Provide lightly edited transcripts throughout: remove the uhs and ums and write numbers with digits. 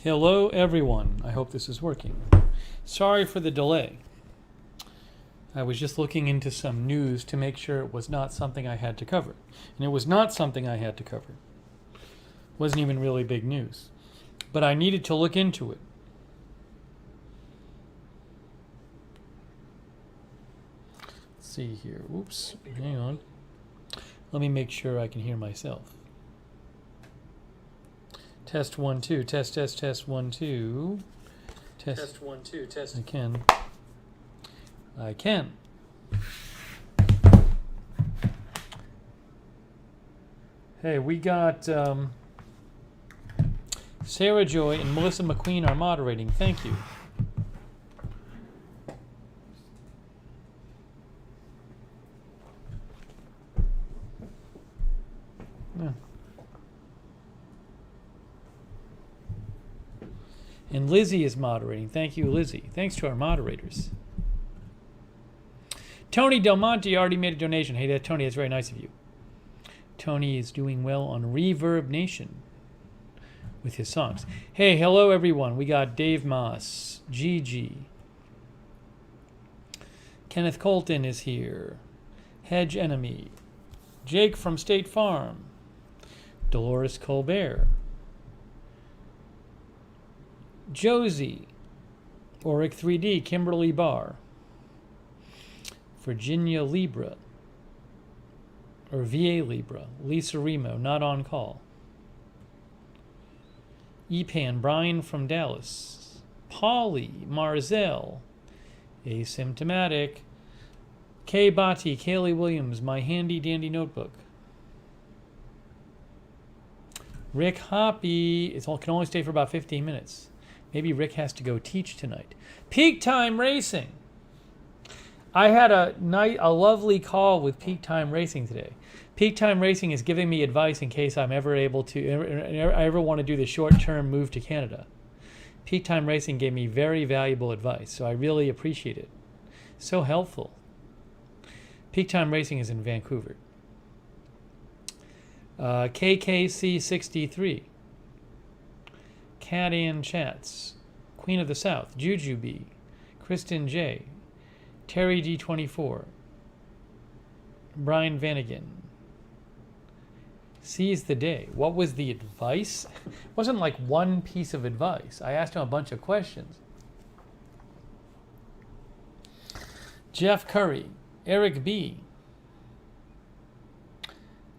Hello everyone, I hope this is working. Sorry for the delay. I was just looking into some news to make sure it was not something I had to cover. And it was not something I had to cover. It wasn't even really big news. But I needed to look into it. Let's see here. Oops, hang on. Let me make sure I can hear myself. Test 1 2. Test 1 2. Test 1 2. Test. I can. Hey, we got Sarah Joy and Melissa McQueen are moderating. Thank you. Yeah. And Lizzie is moderating. Thank you, Lizzie. Thanks to our moderators. Tony Del Monte already made a donation. Hey, Tony, that's very nice of you. Tony is doing well on Reverb Nation with his songs. Hey, hello, everyone. We got Dave Moss, Gigi. Kenneth Colton is here. Hedge Enemy. Jake from State Farm. Dolores Colbert. Josie, Oric 3D, Kimberly Barr, Virginia Libra, or VA Libra, Lisa Remo, not on call, Epan, Brian from Dallas, Polly, Marzell, Asymptomatic, Kay Bati, Kaylee Williams, My Handy Dandy Notebook, Rick Hoppy, can only stay for about 15 minutes. Maybe Rick has to go teach tonight. Peak Time Racing. I had a lovely call with Peak Time Racing today. Peak Time Racing is giving me advice in case I'm ever able to, I ever want to do the short-term move to Canada. Peak Time Racing gave me very valuable advice, so I really appreciate it. So helpful. Peak Time Racing is in Vancouver. KKC63. Cat Ann Chats, Queen of the South, Juju B, Kristen J, Terry D24, Brian Vanagan. Seize the day. What was the advice? It wasn't like one piece of advice. I asked him a bunch of questions. Jeff Curry, Eric B,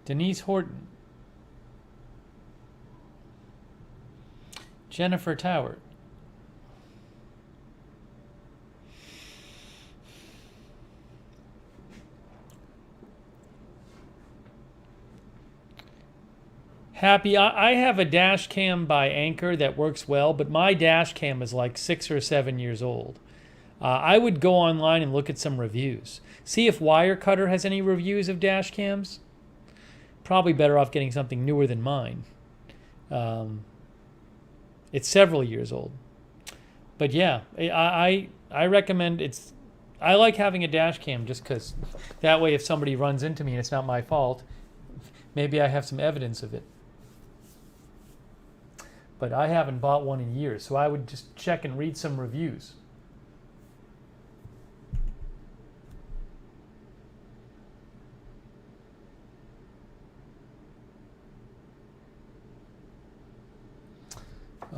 Denise Horton, Jennifer Tower, Happy, I have a dash cam by Anchor that works well, but my dash cam is like 6 or 7 years old. I would go online and look at some reviews. See if Wirecutter has any reviews of dash cams. Probably better off getting something newer than mine. It's several years old. But yeah, I recommend I like having a dash cam just because that way if somebody runs into me and it's not my fault, maybe I have some evidence of it. But I haven't bought one in years, so I would just check and read some reviews.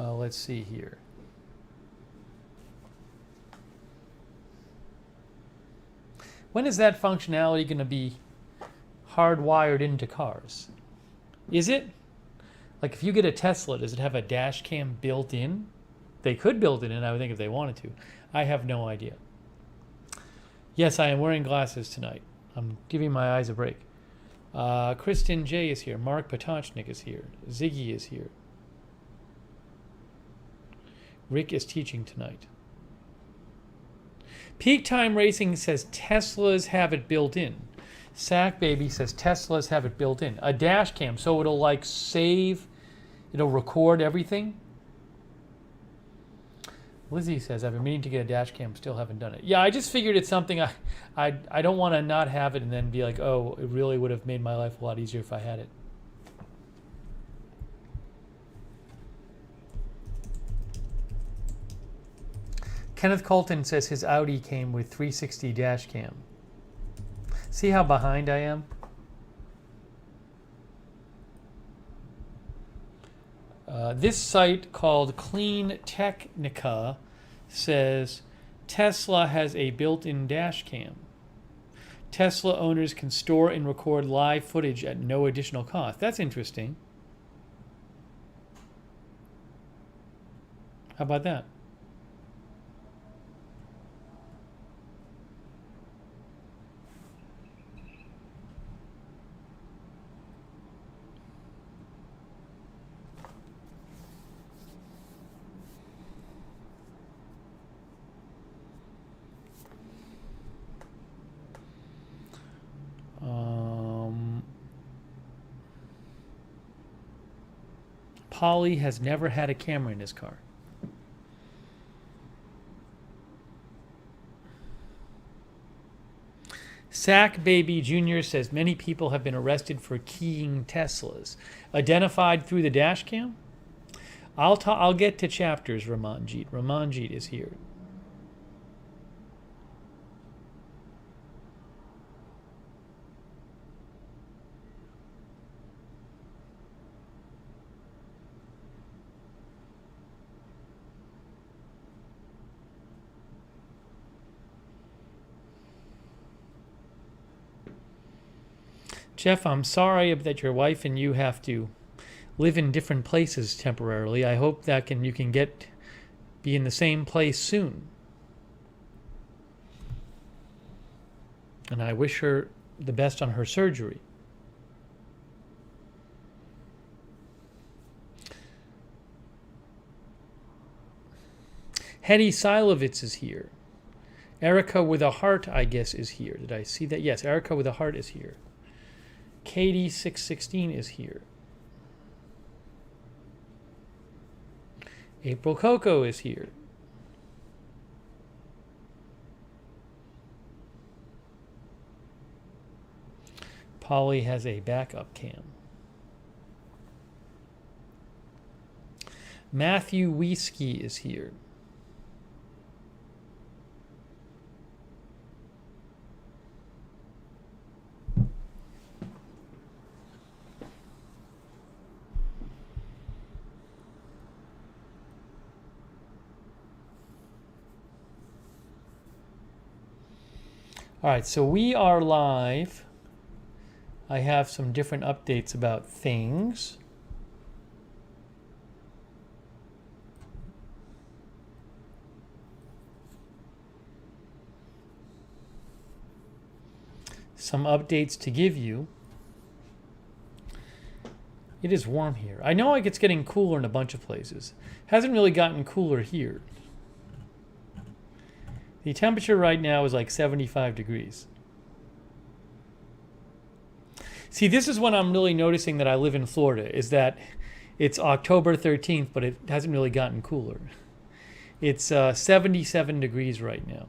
Let's see here. When is that functionality going to be hardwired into cars? Is it? Like if you get a Tesla, does it have a dash cam built in? They could build it in, I would think, if they wanted to. I have no idea. Yes, I am wearing glasses tonight. I'm giving my eyes a break. Kristen J is here. Mark Potochnik is here. Ziggy is here. Rick is teaching tonight. Peak Time Racing says Teslas have it built in. Sack Baby says Teslas have it built in. A dash cam, so it'll like save, it'll record everything. Lizzie says, I've been meaning to get a dash cam, still haven't done it. Yeah, I just figured it's something I don't want to not have it and then be like, oh, it really would have made my life a lot easier if I had it. Kenneth Colton says his Audi came with 360 dash cam. See how behind I am? This site called Clean Technica says Tesla has a built-in dash cam. Tesla owners can store and record live footage at no additional cost. That's interesting. How about that? Polly has never had a camera in his car. Sack Baby Jr. says many people have been arrested for keying Teslas. Identified through the dash cam? I'll get to chapters, Ramanjit. Ramanjit is here. Jeff, I'm sorry that your wife and you have to live in different places temporarily. I hope that you can be in the same place soon. And I wish her the best on her surgery. Hetty Silovitz is here. Erica with a heart, I guess, is here. Did I see that? Yes, Erica with a heart is here. Katie 616 is here. April Coco is here. Polly has a backup cam. Matthew Wieski is here. All right, so we are live. I have some different updates about things. Some updates to give you. It is warm here. I know it's getting cooler in a bunch of places. Hasn't really gotten cooler here. The temperature right now is like 75 degrees. See, this is when I'm really noticing that I live in Florida, is that it's October 13th, but it hasn't really gotten cooler. It's 77 degrees right now.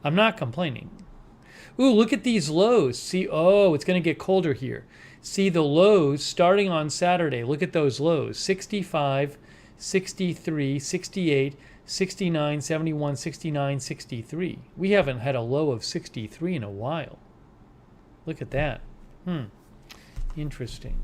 I'm not complaining. Ooh, look at these lows. See, oh, it's going to get colder here. See the lows starting on Saturday. Look at those lows. 65, 63, 68, 69, 71, 69, 63. We haven't had a low of 63 in a while. Look at that. Interesting.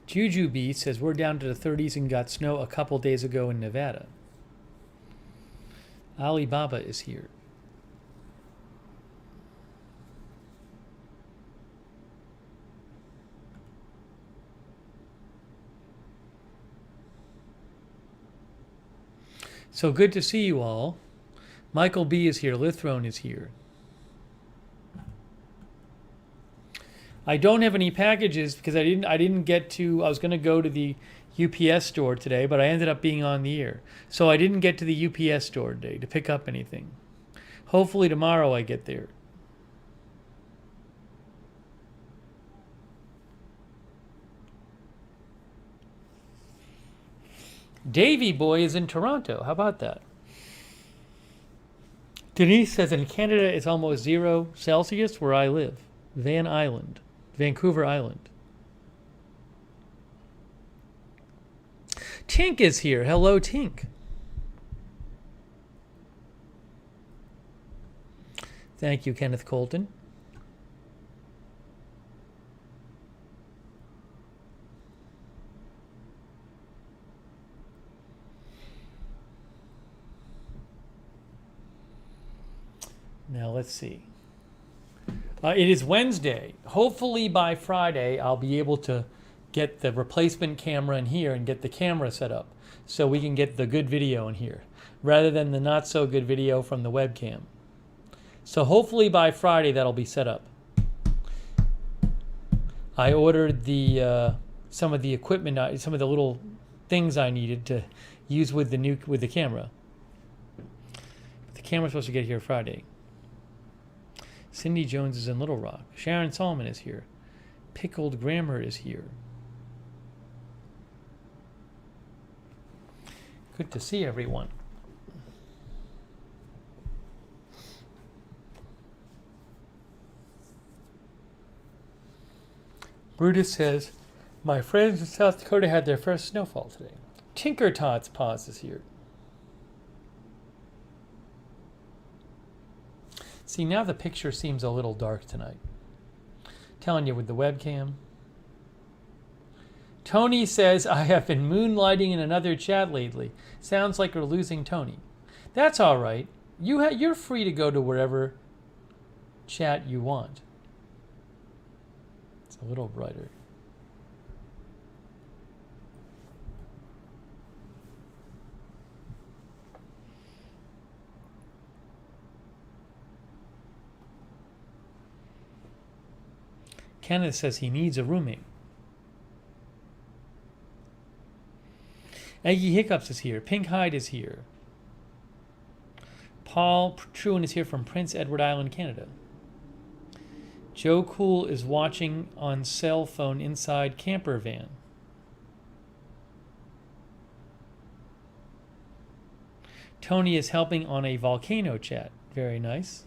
Juju B says we're down to the 30s and got snow a couple days ago in Nevada. Alibaba is here. So good to see you all. Michael B is here. Lithrone is here. I don't have any packages because I didn't get to. I was going to go to the UPS store today, but I ended up being on the air. So I didn't get to the UPS store today to pick up anything. Hopefully tomorrow I get there. Davy Boy is in Toronto. How about that? Denise says in Canada it's almost 0 Celsius where I live. Van Island. Vancouver Island. Tink is here. Hello, Tink. Thank you, Kenneth Colton. Now, let's see. It is Wednesday. Hopefully by Friday, I'll be able to get the replacement camera in here and get the camera set up so we can get the good video in here rather than the not so good video from the webcam. So hopefully by Friday, that'll be set up. I ordered some of the equipment, some of the little things I needed to use with the camera. The camera's supposed to get here Friday. Cindy Jones is in Little Rock. Sharon Solomon is here. Pickled Grammar is here. Good to see everyone. Brutus says, my friends in South Dakota had their first snowfall today. Tinker Tots Paws is here. See, now the picture seems a little dark tonight. Telling you with the webcam. Tony says, I have been moonlighting in another chat lately. Sounds like we're losing Tony. That's all right. You're free to go to wherever chat you want. It's a little brighter. Kenneth says he needs a roommate. Aggie Hiccups is here. Pink Hyde is here. Paul Truen is here from Prince Edward Island, Canada. Joe Cool is watching on cell phone inside camper van. Tony is helping on a volcano chat. Very nice.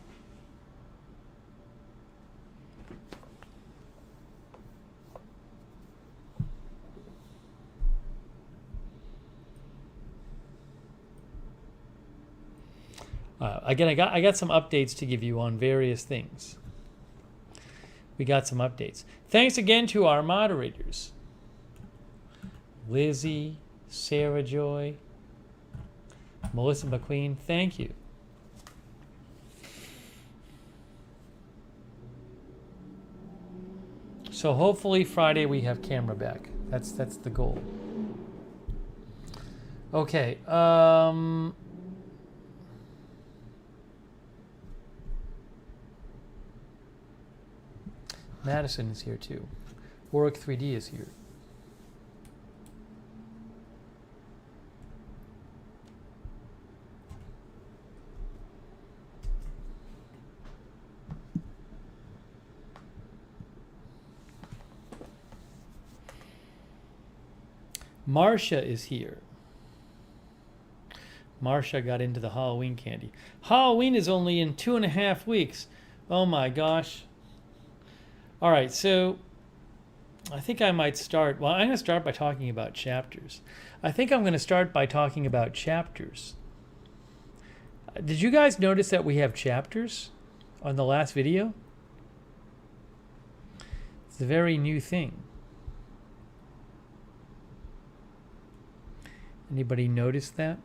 Again, I got some updates to give you on various things. We got some updates. Thanks again to our moderators. Lizzie, Sarah Joy, Melissa McQueen, thank you. So hopefully Friday we have camera back. That's the goal. Okay. Madison is here too. Warwick 3D is here. Marcia is here. Marcia got into the Halloween candy. Halloween is only in 2.5 weeks. Oh my gosh. All right, so I think I might start. Well, I'm going to start by talking about chapters. I think I'm going to start by talking about chapters. Did you guys notice that we have chapters on the last video? It's a very new thing. Anybody notice that?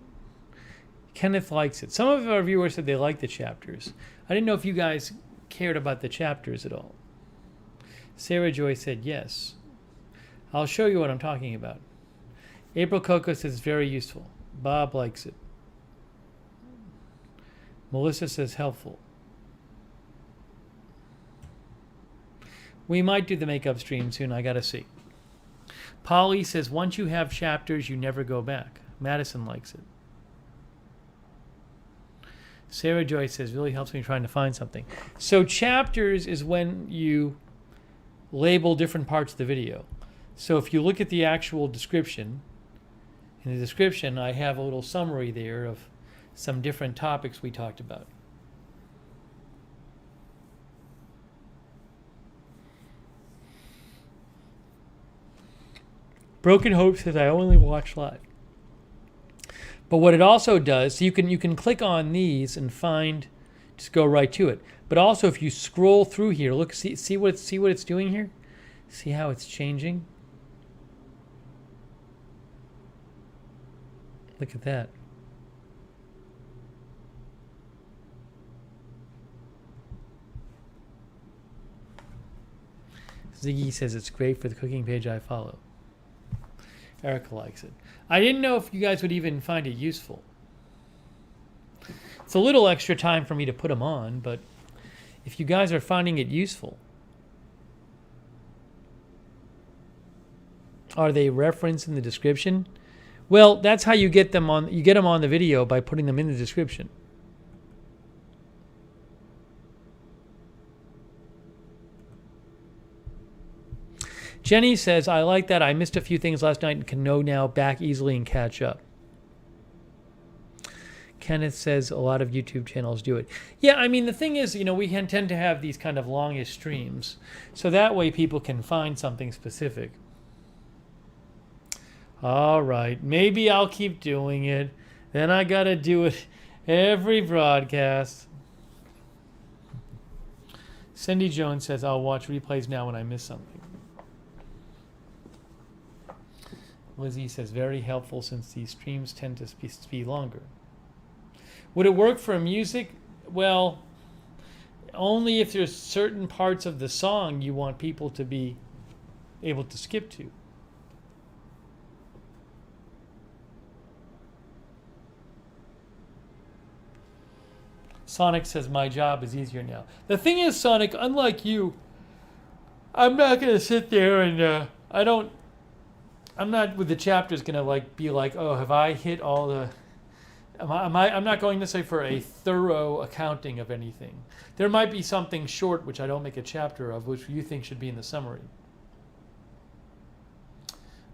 Kenneth likes it. Some of our viewers said they like the chapters. I didn't know if you guys cared about the chapters at all. Sarah Joy said yes. I'll show you what I'm talking about. April Coco says it's very useful. Bob likes it. Melissa says helpful. We might do the makeup stream soon. I gotta see. Polly says once you have chapters, you never go back. Madison likes it. Sarah Joy says really helps me trying to find something. So chapters is when you label different parts of the video. So if you look at the actual description, in the description I have a little summary there of some different topics we talked about. Broken Hope says I only watch live. But what it also does, so you can click on these and find, just go right to it. But also if you scroll through here, look, see what it's doing here? See how it's changing? Look at that. Ziggy says it's great for the cooking page I follow. Erica likes it. I didn't know if you guys would even find it useful. It's a little extra time for me to put them on, but if you guys are finding it useful. Are they referenced in the description? Well, that's how you get them on. You get them on the video by putting them in the description. Jenny says, I like that. I missed a few things last night and can know now back easily and catch up. Kenneth says a lot of YouTube channels do it. Yeah, I mean, the thing is, we tend to have these kind of longish streams. So that way people can find something specific. All right, maybe I'll keep doing it. Then I got to do it every broadcast. Cindy Jones says, I'll watch replays now when I miss something. Lizzie says, very helpful since these streams tend to be longer. Would it work for music? Well, only if there's certain parts of the song you want people to be able to skip to. Sonic says, my job is easier now. The thing is, Sonic, unlike you, I'm not going to sit there and I'm not with the chapters going to be like, oh, have I hit all the... I'm not going to say for a thorough accounting of anything. There might be something short which I don't make a chapter of, which you think should be in the summary.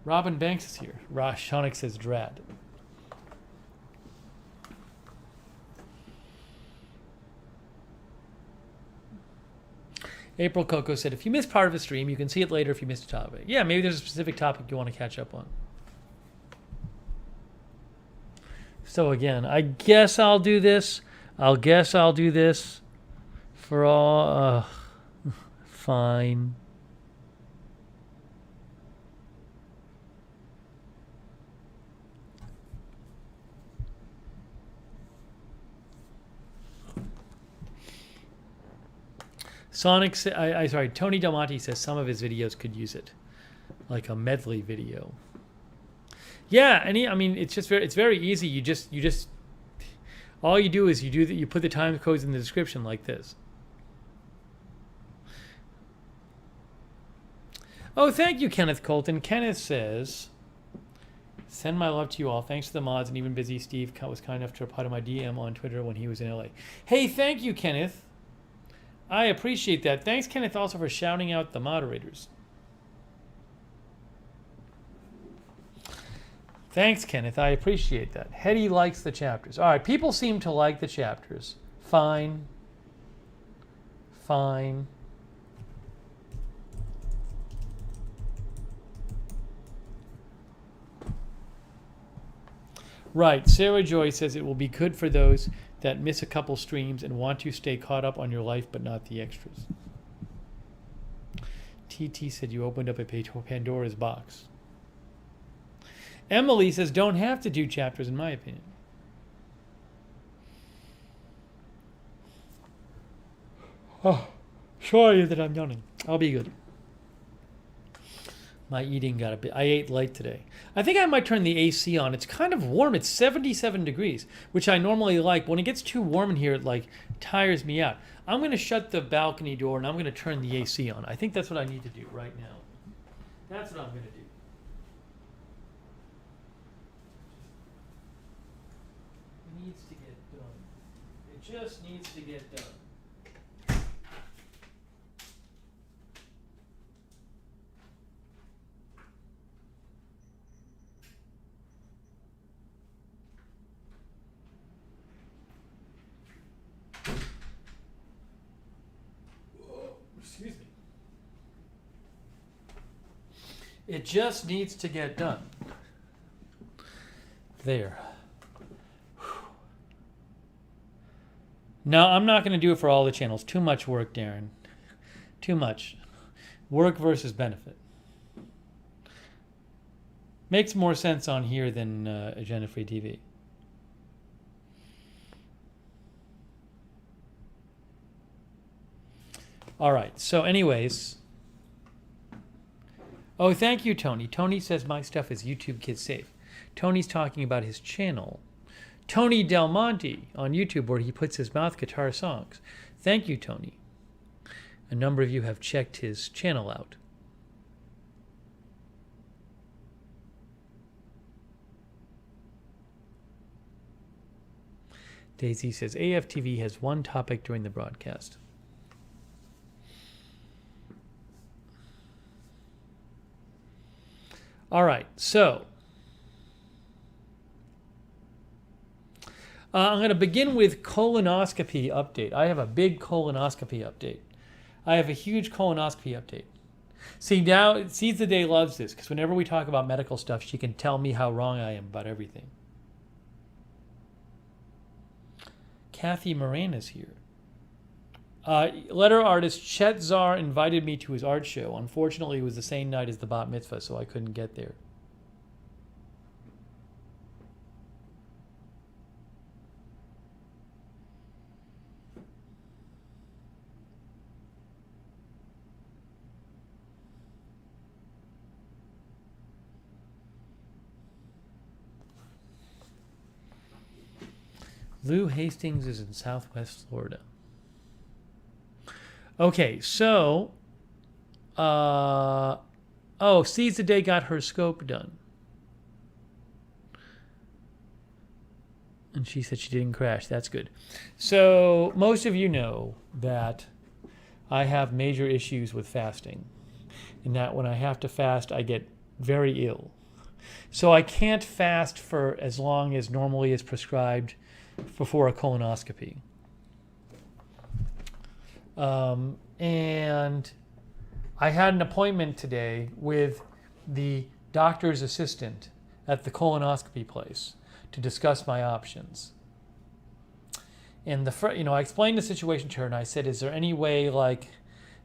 Robin Banks is here. Sonic says, Drad. April Coco said, if you missed part of a stream, you can see it later if you missed a topic. Yeah, maybe there's a specific topic you want to catch up on. So again, I guess I'll do this. For all... fine. Sonic, Tony Del Monte says some of his videos could use it, like a medley video. Yeah, it's very easy. You just all you do is you put the time codes in the description like this. Oh, thank you, Kenneth Colton. Kenneth says, send my love to you all. Thanks to the mods and even busy Steve was kind enough to reply to my DM on Twitter when he was in LA. Hey, thank you, Kenneth. I appreciate that. Thanks, Kenneth, also for shouting out the moderators. Thanks, Kenneth. I appreciate that. Hetty likes the chapters. All right, people seem to like the chapters. Fine. Fine. Right. Sarah Joy says it will be good for those that miss a couple streams and want to stay caught up on your life but not the extras. TT said you opened up a Pandora's box. Emily says don't have to do chapters in my opinion. Oh, sorry that I'm yawning. I'll be good. My eating got a bit... I ate late today. I think I might turn the AC on. It's kind of warm. It's 77 degrees, which I normally like. But when it gets too warm in here, it tires me out. I'm going to shut the balcony door and I'm going to turn the AC on. I think that's what I need to do right now. That's what I'm going to do. It needs to get done. It just needs to get done. It just needs to get done. There. No, I'm not going to do it for all the channels. Too much work, Darren. Too much. Work versus benefit. Makes more sense on here than Agenda Free TV. All right. So anyways. Oh, thank you, Tony. Tony says my stuff is YouTube Kids Safe. Tony's talking about his channel. Tony Del Monte on YouTube, where he puts his mouth guitar songs. Thank you, Tony. A number of you have checked his channel out. Daisy says AFTV has one topic during the broadcast. All right, so I'm going to begin with colonoscopy update. I have a big colonoscopy update. I have a huge colonoscopy update. See, now Seeds the Day loves this because whenever we talk about medical stuff, she can tell me how wrong I am about everything. Kathy Moran is here. Letter artist Chet Zar invited me to his art show. Unfortunately, it was the same night as the bat mitzvah, so I couldn't get there. Lou Hastings is in Southwest Florida. Okay, so, Seeds the Day got her scope done. And she said she didn't crash. That's good. So, most of you know that I have major issues with fasting. And that when I have to fast, I get very ill. So I can't fast for as long as normally is prescribed before a colonoscopy. And I had an appointment today with the doctor's assistant at the colonoscopy place to discuss my options. And I explained the situation to her and I said, is there any way like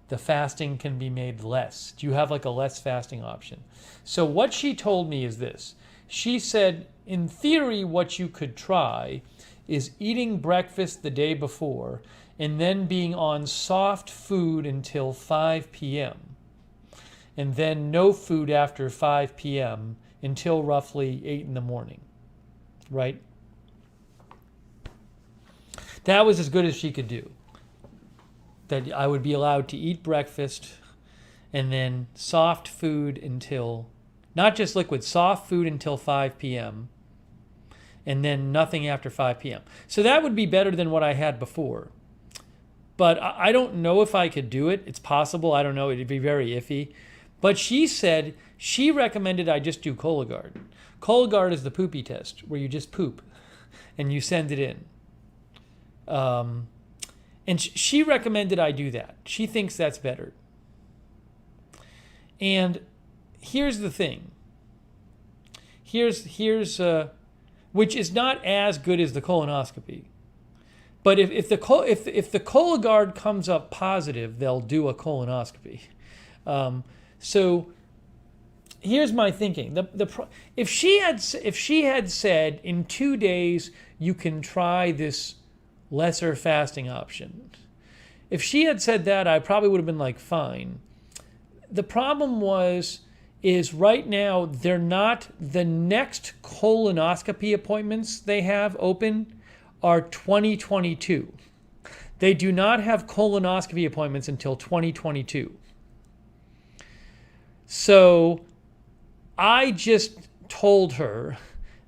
the fasting can be made less? Do you have like a less fasting option? So what she told me is this. She said, in theory, what you could try is eating breakfast the day before and then being on soft food until 5 p.m. and then no food after 5 p.m. until roughly 8 in the morning, right? That was as good as she could do. That I would be allowed to eat breakfast and then soft food until, not just liquid, soft food until 5 p.m. and then nothing after 5 p.m. So that would be better than what I had before. But I don't know if I could do it. It's possible. I don't know. It'd be very iffy. But she said she recommended I just do Cologuard. Cologuard is the poopy test where you just poop and you send it in. And she recommended I do that. She thinks that's better. And here's the thing. Here's which is not as good as the colonoscopy. But if the Cologuard comes up positive, they'll do a colonoscopy. So here's my thinking. If she had said in 2 days you can try this lesser fasting option, if she had said that, I probably would have been like, fine. The problem is right now they're not, the next colonoscopy appointments they have open are 2022. They do not have colonoscopy appointments until 2022. So I just told her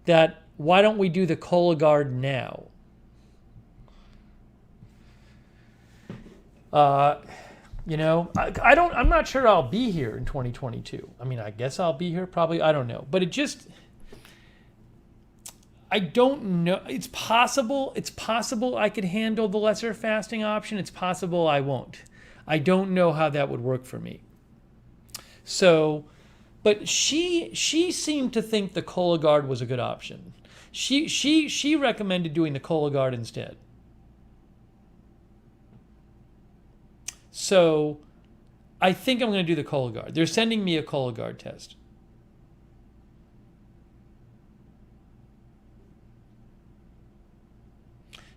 that why don't we do the Cologuard now? I'm not sure I'll be here in 2022. I mean, I guess I'll be here probably. I don't know. But I don't know. It's possible I could handle the lesser fasting option. It's possible I won't. I don't know how that would work for me. So But she seemed to think the Cologuard was a good option. She recommended doing the Cologuard instead. So I think I'm going to do the Cologuard. They're sending me a Cologuard test.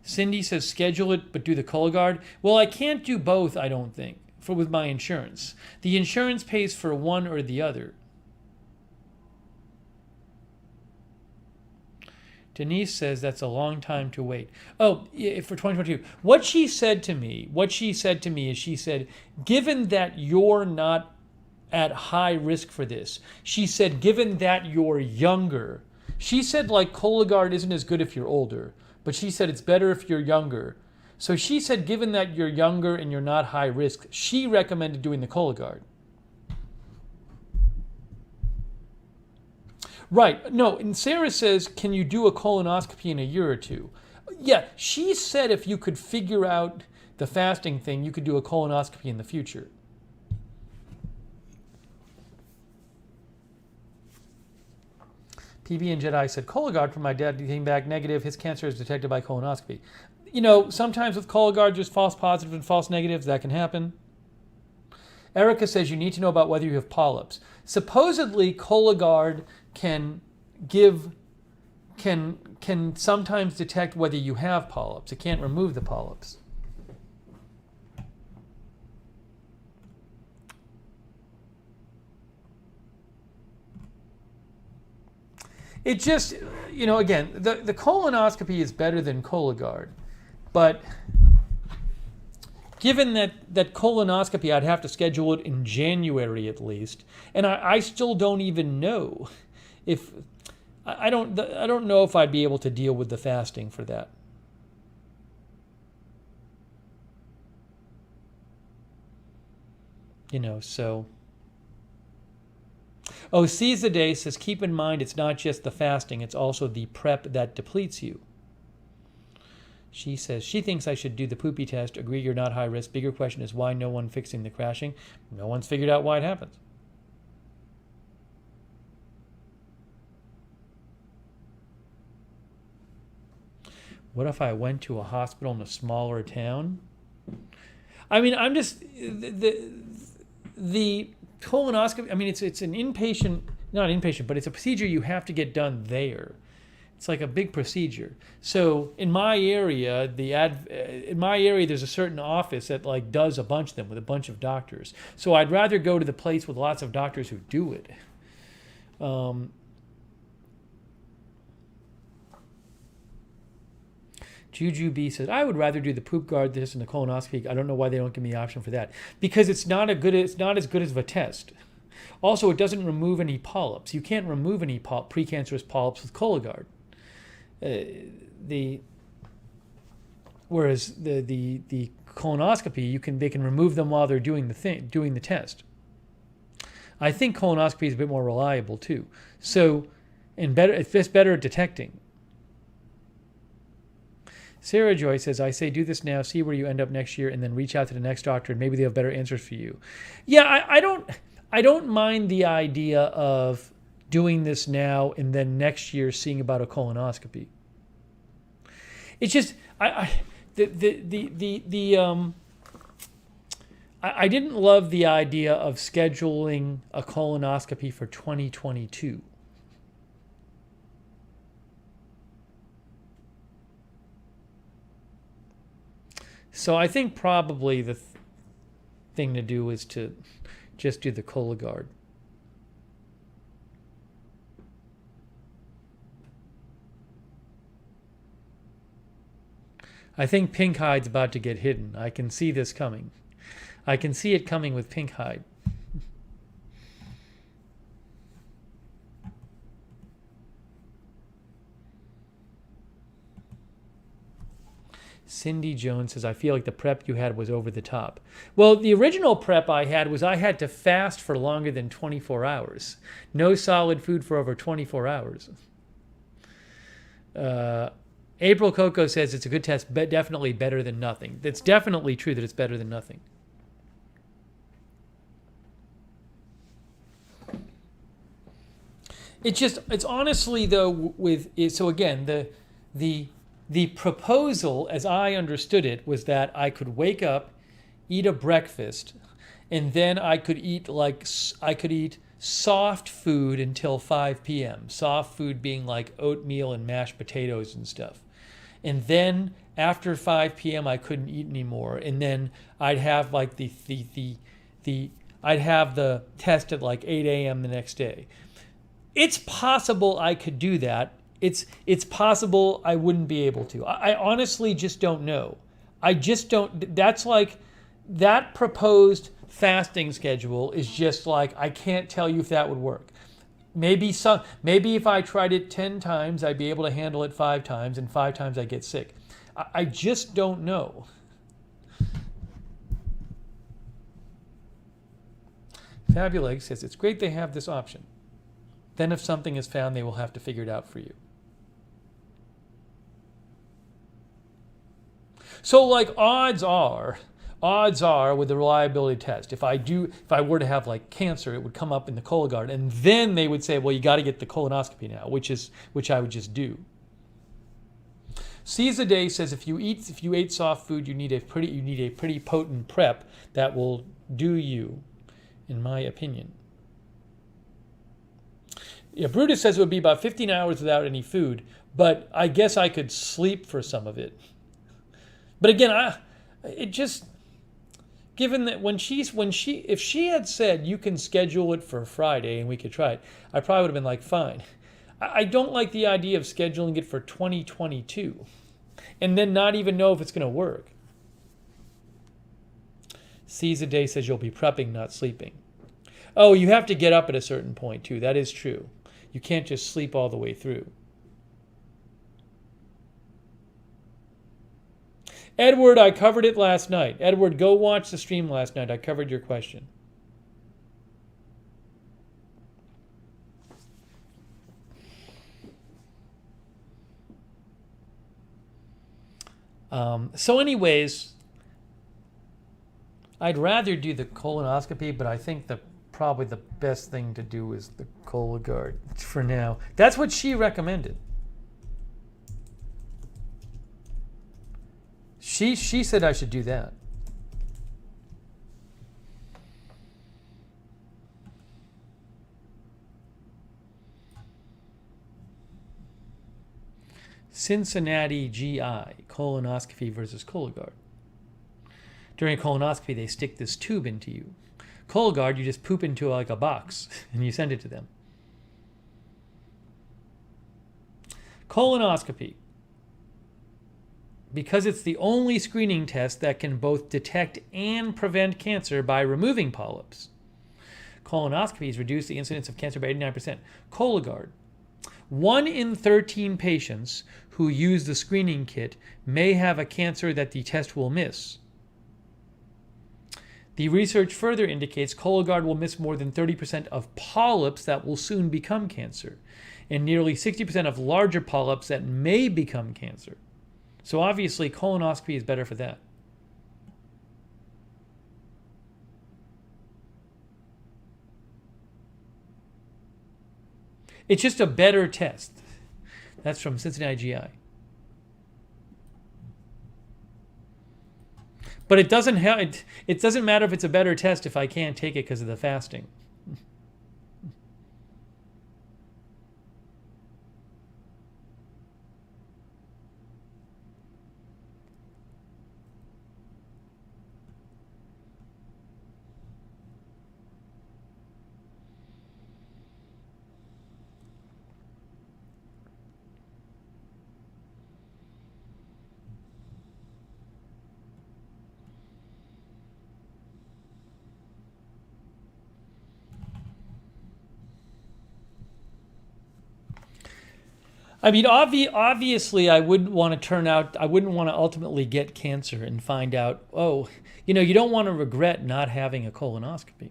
Cindy says schedule it, but do the Cologuard. Well, I can't do both, I don't think, with my insurance. The insurance pays for one or the other. Denise says that's a long time to wait. Oh, yeah, for 2022. What she said to me is she said, given that you're not at high risk for this, she said, given that you're younger, she said like Cologuard isn't as good if you're older, but she said it's better if you're younger. So she said, given that you're younger and you're not high risk, she recommended doing the Cologuard. Right. No, and Sarah says, can you do a colonoscopy in a year or two? Yeah, she said if you could figure out the fasting thing, you could do a colonoscopy in the future. PB and Jedi said, Cologuard for my dad came back negative. His cancer is detected by colonoscopy. You know, sometimes with Cologuard, there's false positives and false negatives. That can happen. Erica says you need to know about whether you have polyps. Supposedly, Cologuard can sometimes detect whether you have polyps. It can't remove the polyps. It just, you know, again, the colonoscopy is better than Cologuard, but given that colonoscopy, I'd have to schedule it in January at least, and I still don't even know if I don't know if I'd be able to deal with the fasting for that. You know, so. Oh, Seize the Day says, keep in mind it's not just the fasting, it's also the prep that depletes you. She says, she thinks I should do the poopy test. Agree you're not high risk. Bigger question is why no one fixing the crashing? No one's figured out why it happens. What if I went to a hospital in a smaller town? I mean, I'm just, the colonoscopy, I mean, it's an inpatient, not inpatient, but it's a procedure you have to get done there. It's like a big procedure. So in my area, there's a certain office that like does a bunch of them with a bunch of doctors. So I'd rather go to the place with lots of doctors who do it. Juju B says, I would rather do the poop guard than the colonoscopy. I don't know why they don't give me the option for that. Because it's not as good as a test. Also, it doesn't remove any polyps. You can't remove any precancerous polyps with Cologuard. Whereas the colonoscopy, they can remove them while they're doing the test. I think colonoscopy is a bit more reliable too. So, it's better at detecting. Sarah Joy says, I say do this now, see where you end up next year, and then reach out to the next doctor, and maybe they have better answers for you. Yeah, I don't mind the idea of doing this now and then next year seeing about a colonoscopy. It's just I didn't love the idea of scheduling a colonoscopy for 2022. So I think probably the thing to do is to just do the Cologuard. I think pink hide's about to get hidden. I can see this coming. I can see it coming with pink hide. Cindy Jones says, I feel like the prep you had was over the top. Well, the original prep I had was I had to fast for longer than 24 hours. No solid food for over 24 hours. April Coco says it's a good test, but definitely better than nothing. It's definitely true that it's better than nothing. It's honestly though so again the the proposal as I understood it was that I could wake up, eat a breakfast, and then I could eat soft food until 5 p.m. Soft food being like oatmeal and mashed potatoes and stuff. And then after 5 p.m. I couldn't eat anymore, and then I'd have like the I'd have the test at like 8 a.m. the next day. It's possible I could do that. It's possible I wouldn't be able to. I honestly just don't know. I just don't. That's like that proposed fasting schedule is just like I can't tell you if that would work. Maybe if I tried it 10 times, I'd be able to handle it 5 times, and 5 times I get sick. I just don't know. Fabuleg says it's great they have this option. Then if something is found, they will have to figure it out for you. So like odds are with the reliability test, if I were to have like cancer, it would come up in the Cologuard, and then they would say, well, you got to get the colonoscopy now, which I would just do. Caesar Day says if you ate soft food, you need a pretty potent prep that will do you, in my opinion. Yeah, Brutus says it would be about 15 hours without any food, but I guess I could sleep for some of it. But again, given that if she had said you can schedule it for Friday and we could try it, I probably would have been like, fine. I don't like the idea of scheduling it for 2022 and then not even know if it's going to work. Caesar Day says you'll be prepping, not sleeping. Oh, you have to get up at a certain point too. That is true. You can't just sleep all the way through. Edward, I covered it last night. Edward, go watch the stream last night. I covered your question. So anyways, I'd rather do the colonoscopy, but I think probably the best thing to do is the Cologuard for now. That's what she recommended. She said I should do that. Cincinnati GI, colonoscopy versus Cologuard. During a colonoscopy, they stick this tube into you. Cologuard, you just poop into like a box and you send it to them. Colonoscopy. Because it's the only screening test that can both detect and prevent cancer by removing polyps. Colonoscopies reduce the incidence of cancer by 89%. Cologuard. 1 in 13 patients who use the screening kit may have a cancer that the test will miss. The research further indicates Cologuard will miss more than 30% of polyps that will soon become cancer, and nearly 60% of larger polyps that may become cancer. So obviously, colonoscopy is better for that. It's just a better test. That's from Cincinnati GI. But it doesn't matter if it's a better test if I can't take it because of the fasting. I mean, obviously, I wouldn't want to ultimately get cancer and find out, oh, you don't want to regret not having a colonoscopy.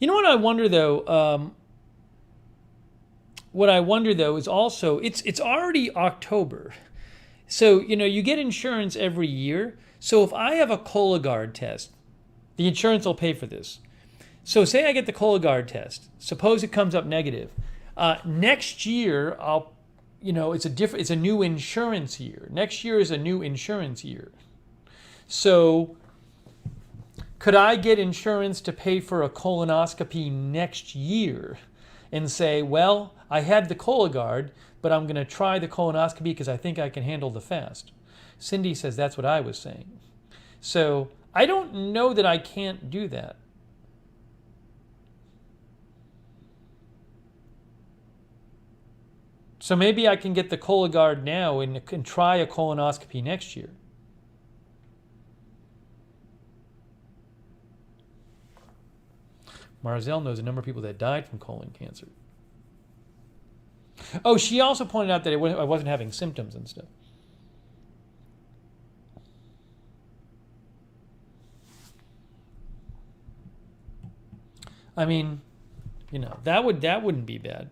You know what I wonder, though? what I wonder though is also it's already October. So, you get insurance every year. So if I have a Cologuard test, the insurance will pay for this. So say I get the Cologuard test. Suppose it comes up negative. Next year, it's a new insurance year. Next year is a new insurance year. So could I get insurance to pay for a colonoscopy next year and say, well, I had the Cologuard, but I'm going to try the colonoscopy because I think I can handle the fast. Cindy says that's what I was saying. So I don't know that I can't do that. So maybe I can get the Cologuard now and try a colonoscopy next year. Marzell knows a number of people that died from colon cancer. Oh, she also pointed out that I wasn't having symptoms and stuff. I mean, that wouldn't be bad.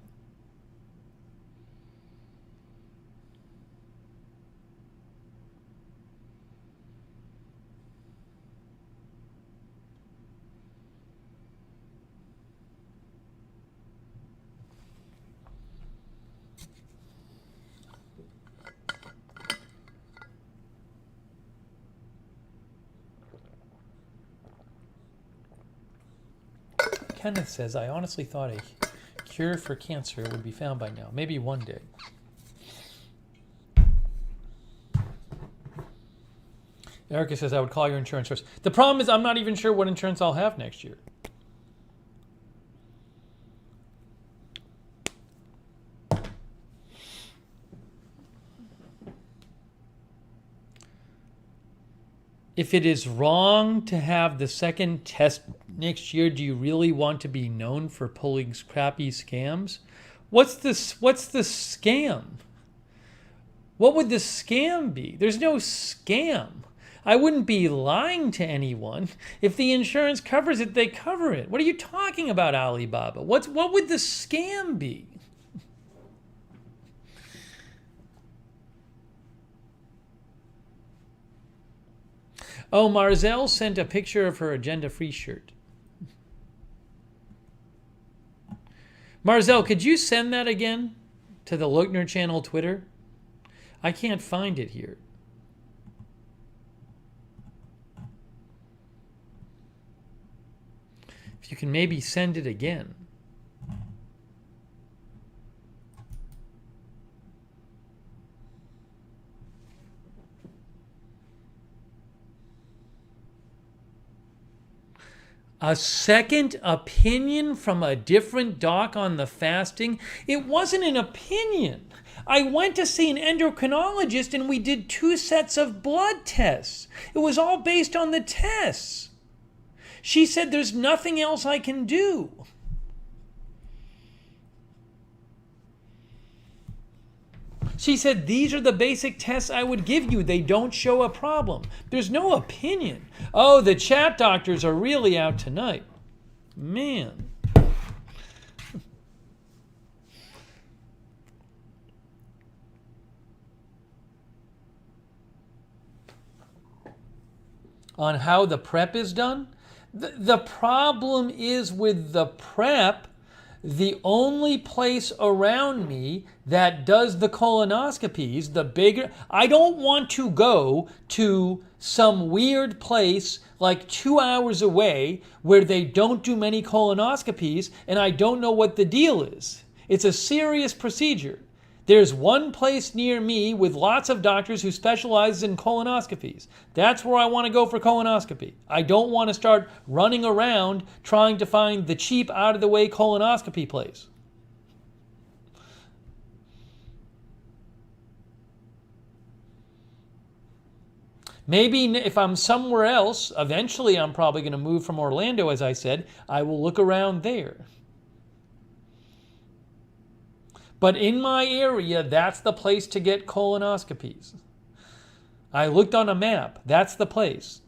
Kenneth says, I honestly thought a cure for cancer would be found by now. Maybe one day. Erica says, I would call your insurance first. The problem is I'm not even sure what insurance I'll have next year. If it is wrong to have the second test next year, do you really want to be known for pulling crappy scams? What's the scam? What would the scam be? There's no scam. I wouldn't be lying to anyone. If the insurance covers it, they cover it. What are you talking about, Alibaba? What would the scam be? Oh, Marzell sent a picture of her agenda-free shirt. Marzell, could you send that again to the Lookner channel Twitter? I can't find it here. If you can maybe send it again. A second opinion from a different doc on the fasting? It wasn't an opinion. I went to see an endocrinologist and we did 2 sets of blood tests. It was all based on the tests. She said there's nothing else I can do. She said, these are the basic tests I would give you. They don't show a problem. There's no opinion. Oh, the chat doctors are really out tonight. Man. On how the prep is done? The problem is with the prep, the only place around me that does the colonoscopies, the bigger, I don't want to go to some weird place like 2 hours away where they don't do many colonoscopies and I don't know what the deal is. It's a serious procedure. There's one place near me with lots of doctors who specialize in colonoscopies. That's where I want to go for colonoscopy. I don't want to start running around trying to find the cheap, out-of-the-way colonoscopy place. Maybe if I'm somewhere else, eventually I'm probably going to move from Orlando, as I said, I will look around there. But in my area, that's the place to get colonoscopies. I looked on a map. That's the place.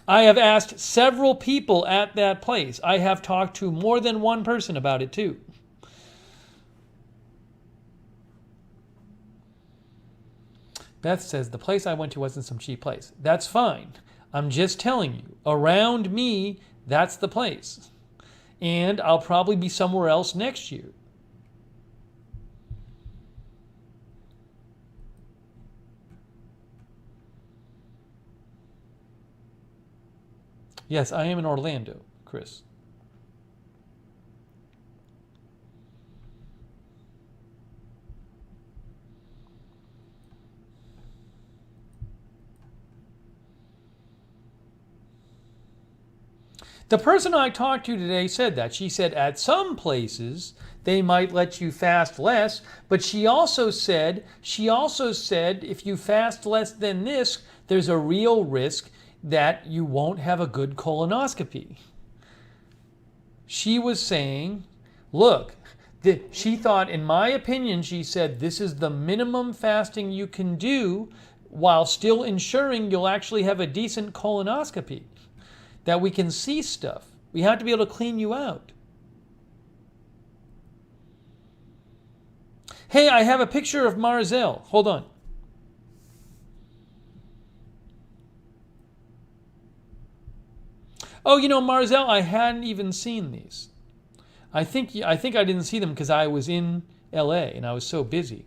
I have asked several people at that place. I have talked to more than one person about it too. Beth says, the place I went to wasn't some cheap place. That's fine. I'm just telling you, around me, that's the place. And I'll probably be somewhere else next year. Yes, I am in Orlando, Chris. The person I talked to today said that. She said at some places they might let you fast less, but she also said if you fast less than this, there's a real risk that you won't have a good colonoscopy. She was saying, look, she thought, in my opinion, she said, this is the minimum fasting you can do while still ensuring you'll actually have a decent colonoscopy, that we can see stuff. We have to be able to clean you out. Hey, I have a picture of Marzel. Hold on. Oh, Marzel, I hadn't even seen these. I think I didn't see them because I was in LA and I was so busy.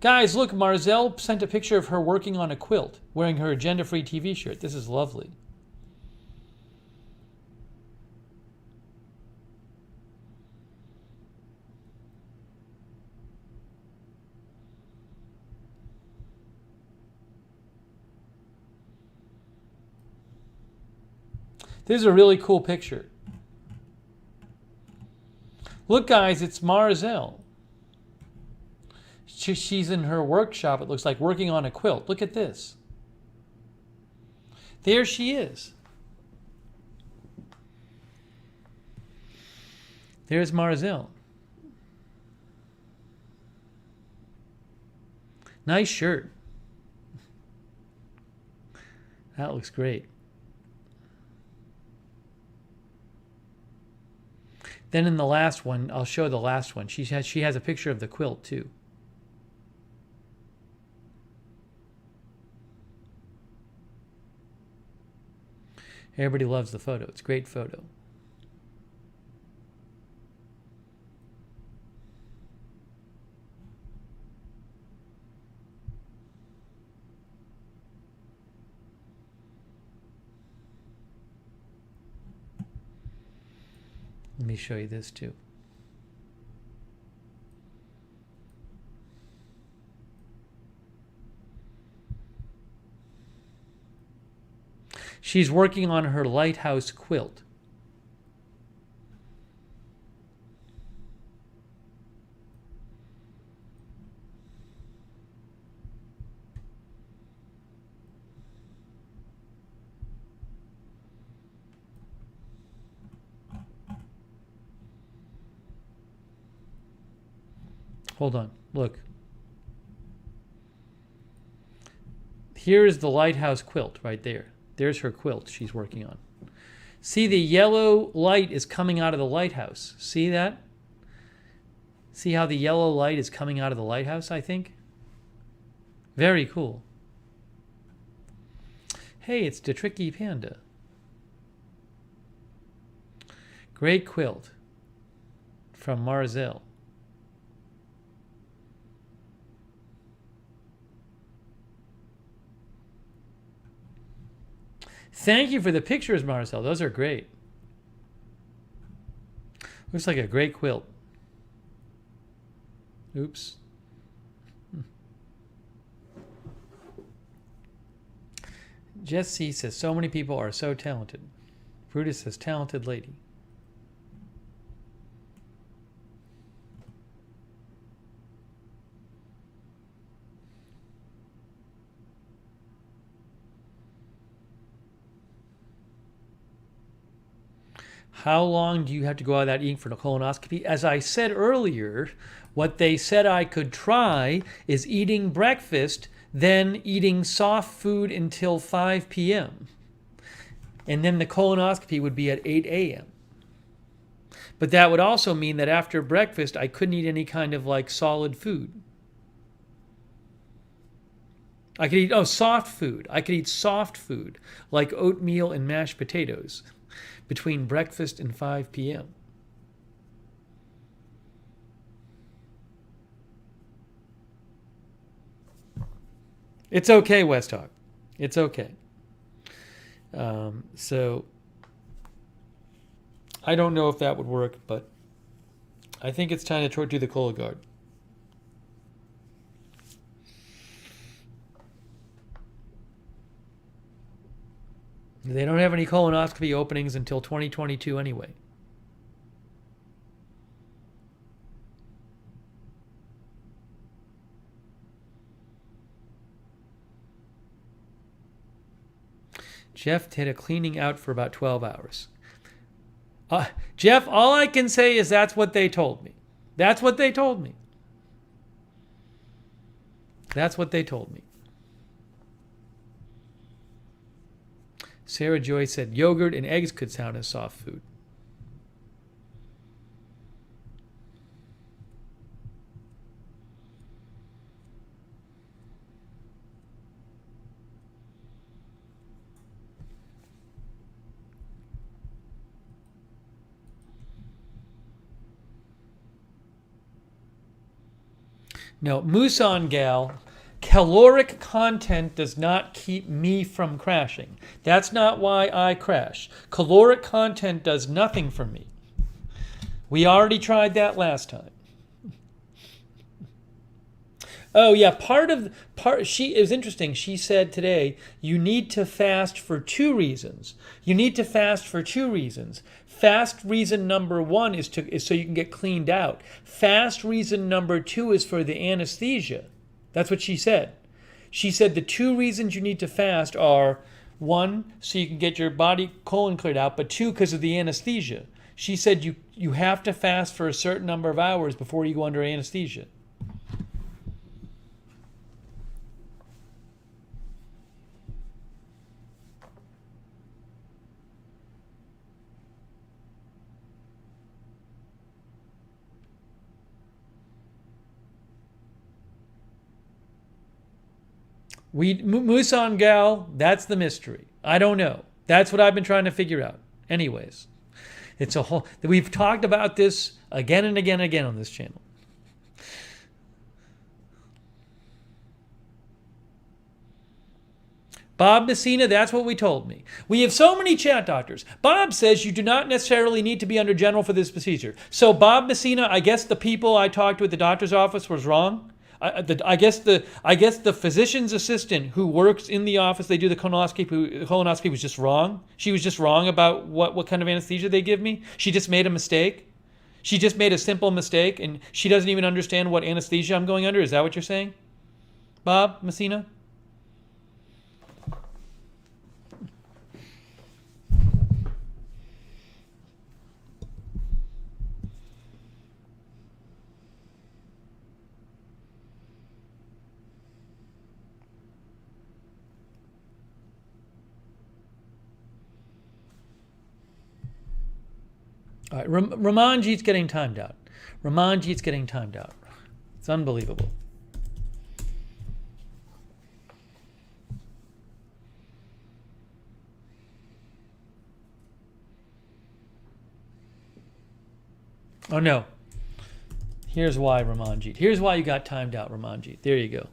Guys, look, Marzel sent a picture of her working on a quilt, wearing her agenda-free TV shirt. This is lovely. This is a really cool picture. Look, guys, it's Marzel. She's in her workshop, it looks like, working on a quilt. Look at this. There she is. There's Marzel. Nice shirt. That looks great. Then in the last one, I'll show the last one. She has a picture of the quilt too. Everybody loves the photo. It's a great photo. Let me show you this too. She's working on her lighthouse quilt. Hold on, look. Here is the lighthouse quilt right there. There's her quilt she's working on. See, the yellow light is coming out of the lighthouse. See that? See how the yellow light is coming out of the lighthouse, I think? Very cool. Hey, it's the Tricky Panda. Great quilt from Marzel. Thank you for the pictures, Marcel. Those are great. Looks like a great quilt. Oops. Jesse says, so many people are so talented. Brutus says, talented lady. How long do you have to go without eating for a colonoscopy? As I said earlier, what they said I could try is eating breakfast, then eating soft food until 5 p.m. And then the colonoscopy would be at 8 a.m. But that would also mean that after breakfast, I couldn't eat any kind of like solid food. I could eat, soft food. I could eat soft food like oatmeal and mashed potatoes between breakfast and 5 p.m. It's okay, Westhawk. It's okay. So I don't know if that would work, but I think it's time to do the Cologuard. They don't have any colonoscopy openings until 2022 anyway. Jeff did a cleaning out for about 12 hours. Jeff, all I can say is that's what they told me. That's what they told me. That's what they told me. Sarah Joy said yogurt and eggs could count as soft food. No, Musan Gal, caloric content does not keep me from crashing. That's not why I crash. Caloric content does nothing for me. We already tried that last time. Oh yeah, it was interesting. She said today, you need to fast for 2 reasons. You need to fast for 2 reasons. Fast reason number 1 is so you can get cleaned out. Fast reason number 2 is for the anesthesia. That's what she said. She said the 2 reasons you need to fast are 1, so you can get your body colon cleared out, but 2, because of the anesthesia. She said you have to fast for a certain number of hours before you go under anesthesia. Musan Gal, that's the mystery. I don't know. That's what I've been trying to figure out. Anyways, we've talked about this again and again and again on this channel. Bob Messina, that's what we told me. We have so many chat doctors. Bob says you do not necessarily need to be under general for this procedure. So Bob Messina, I guess the people I talked to at the doctor's office was wrong. I guess the physician's assistant who works in the office, they do the colonoscopy was just wrong. She was just wrong about what kind of anesthesia they give me. She just made a mistake. She just made a simple mistake, and she doesn't even understand what anesthesia I'm going under. Is that what you're saying, Bob Messina? All right, Ramanjit's getting timed out. Ramanjit's getting timed out. It's unbelievable. Oh no. Here's why, Ramanjit. Here's why you got timed out, Ramanjit. There you go.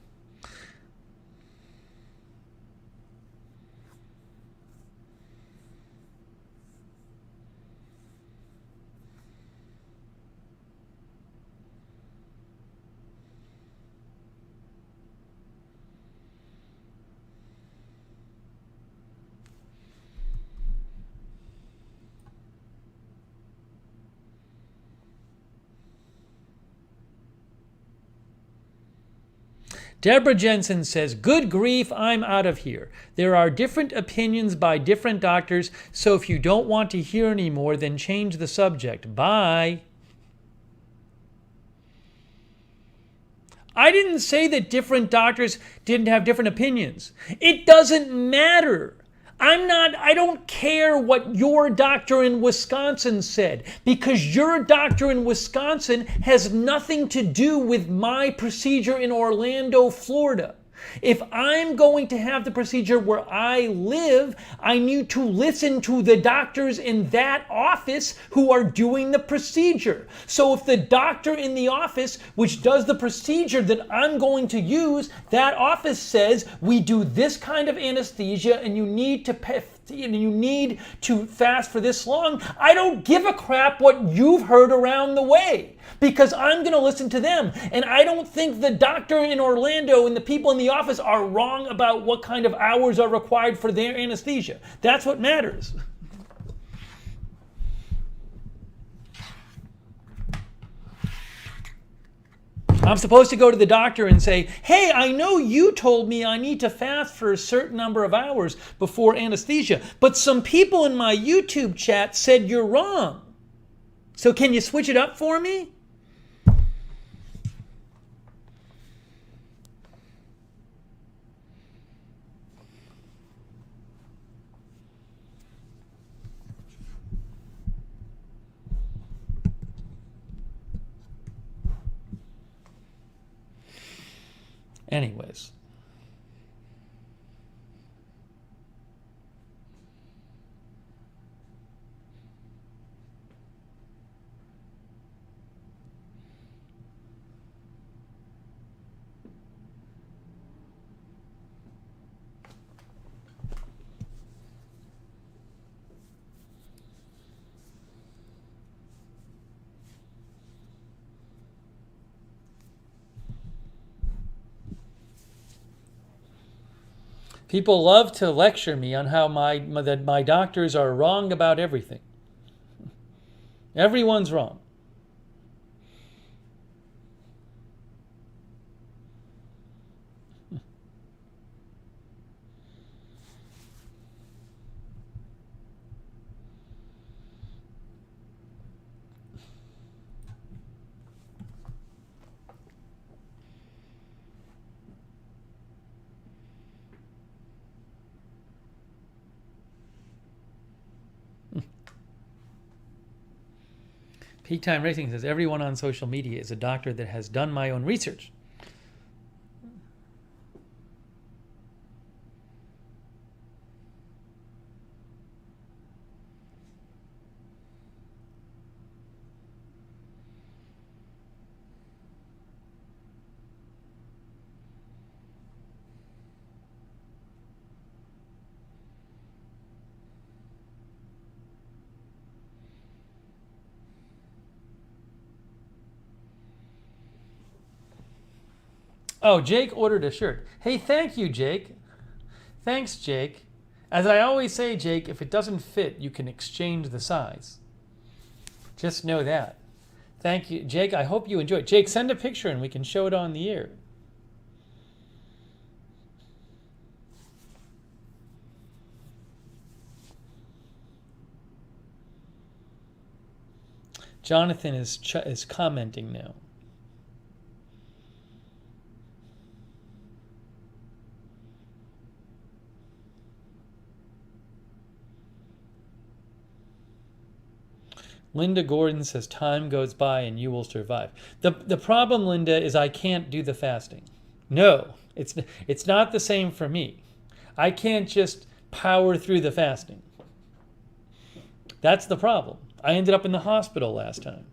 Deborah Jensen says, good grief, I'm out of here. There are different opinions by different doctors, so if you don't want to hear anymore, then change the subject. Bye. I didn't say that different doctors didn't have different opinions. It doesn't matter. I don't care what your doctor in Wisconsin said, because your doctor in Wisconsin has nothing to do with my procedure in Orlando, Florida. If I'm going to have the procedure where I live, I need to listen to the doctors in that office who are doing the procedure. So if the doctor in the office which does the procedure that I'm going to use, that office says we do this kind of anesthesia and you need to fast for this long, I don't give a crap what you've heard around the way, because I'm going to listen to them. And I don't think the doctor in Orlando and the people in the office are wrong about what kind of hours are required for their anesthesia. That's what matters. I'm supposed to go to the doctor and say, hey, I know you told me I need to fast for a certain number of hours before anesthesia, but some people in my YouTube chat said you're wrong. So can you switch it up for me? Anyways. People love to lecture me on how that my doctors are wrong about everything. Everyone's wrong. Peak Time Racing says, everyone on social media is a doctor that has done my own research. Oh, Jake ordered a shirt. Hey, thank you, Jake. Thanks, Jake. As I always say, Jake, if it doesn't fit, you can exchange the size. Just know that. Thank you, Jake. I hope you enjoy it. Jake, send a picture and we can show it on the air. Jonathan is commenting now. Linda Gordon says, time goes by and you will survive. The problem, Linda, is I can't do the fasting. No, it's not the same for me. I can't just power through the fasting. That's the problem. I ended up in the hospital last time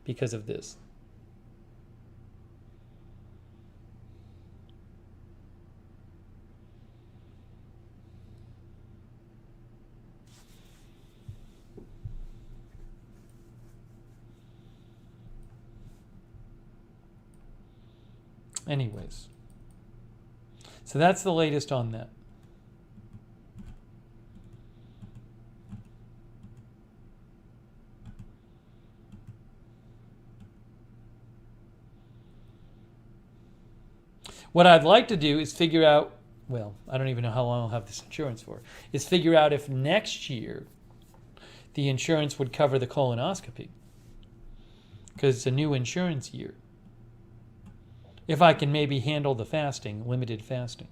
because of this. Anyways, so that's the latest on that. What I'd like to do is figure out, well, I don't even know how long I'll have this insurance for, is figure out if next year the insurance would cover the colonoscopy, because it's a new insurance year. If I can maybe handle the fasting, limited fasting.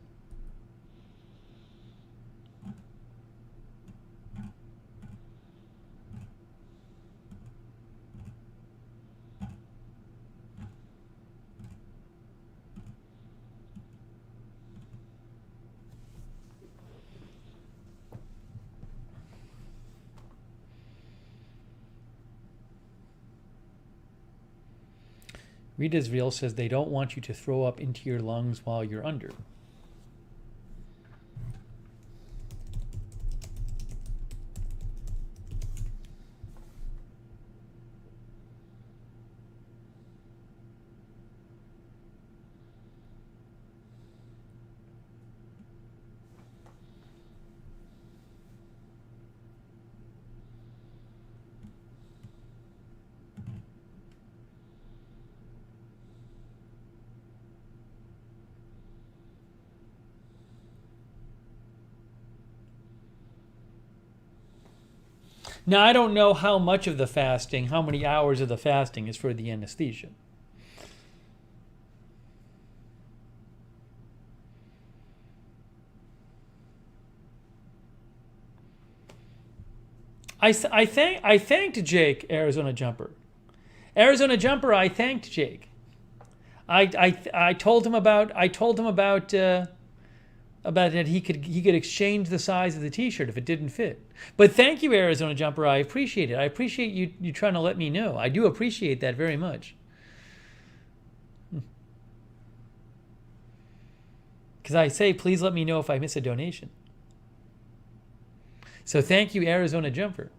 Rita's Real says they don't want you to throw up into your lungs while you're under. Now, I don't know how much of the fasting, how many hours of the fasting is for the anesthesia. I thanked Jake, Arizona Jumper. Arizona Jumper, I thanked Jake. I told him about that he could exchange the size of the T-shirt if it didn't fit. But thank you, Arizona Jumper. I appreciate it. I appreciate you trying to let me know. I do appreciate that very much. Because I say, please let me know if I miss a donation. So thank you, Arizona Jumper.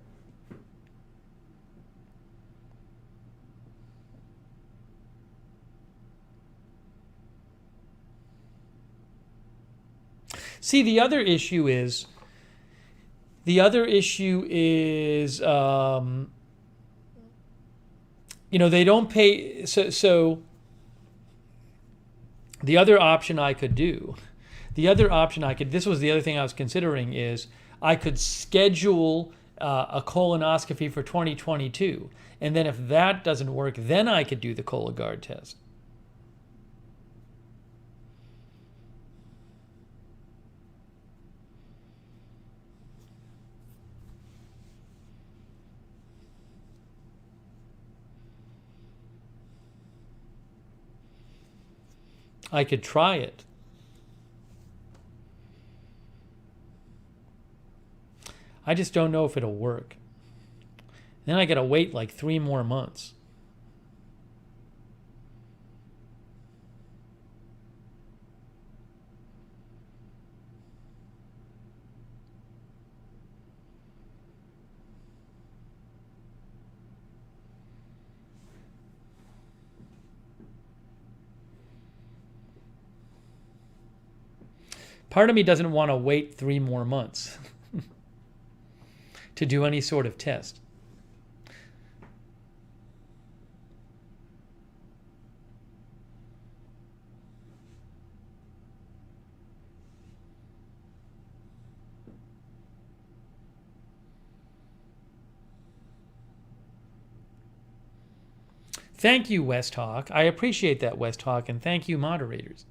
See, the other issue is, they don't pay. So the other option I could do, this was the other thing I was considering, is I could schedule a colonoscopy for 2022. And then if that doesn't work, then I could do the Cologuard test. I could try it. I just don't know if it'll work. Then I gotta wait like 3 more months. Part of me doesn't want to wait 3 more months to do any sort of test. Thank you, West Hawk. I appreciate that, West Hawk, and thank you, moderators.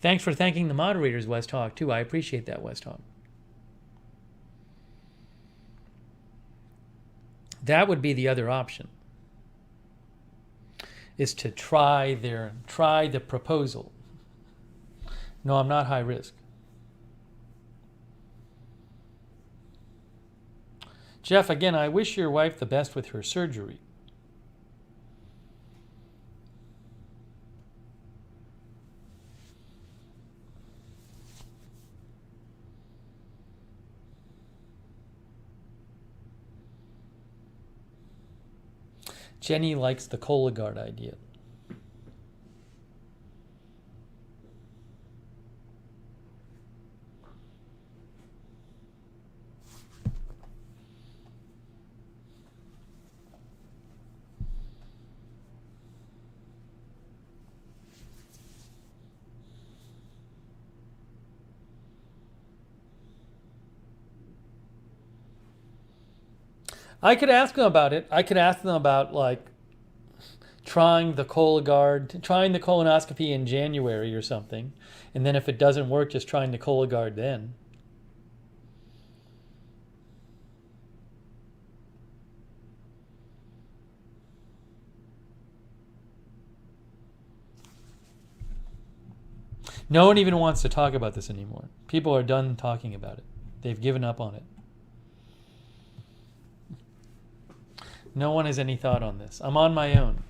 Thanks for thanking the moderators, West Hawk, too. I appreciate that, West Hawk. That would be the other option, is to try the proposal. No, I'm not high risk. Jeff, again, I wish your wife the best with her surgery. Jenny likes the Cologuard idea. I could ask them about it. I could ask them about, like, trying the Cologuard, trying the colonoscopy in January or something, and then if it doesn't work, just trying the Cologuard then. No one even wants to talk about this anymore. People are done talking about it. They've given up on it. No one has any thought on this. I'm on my own.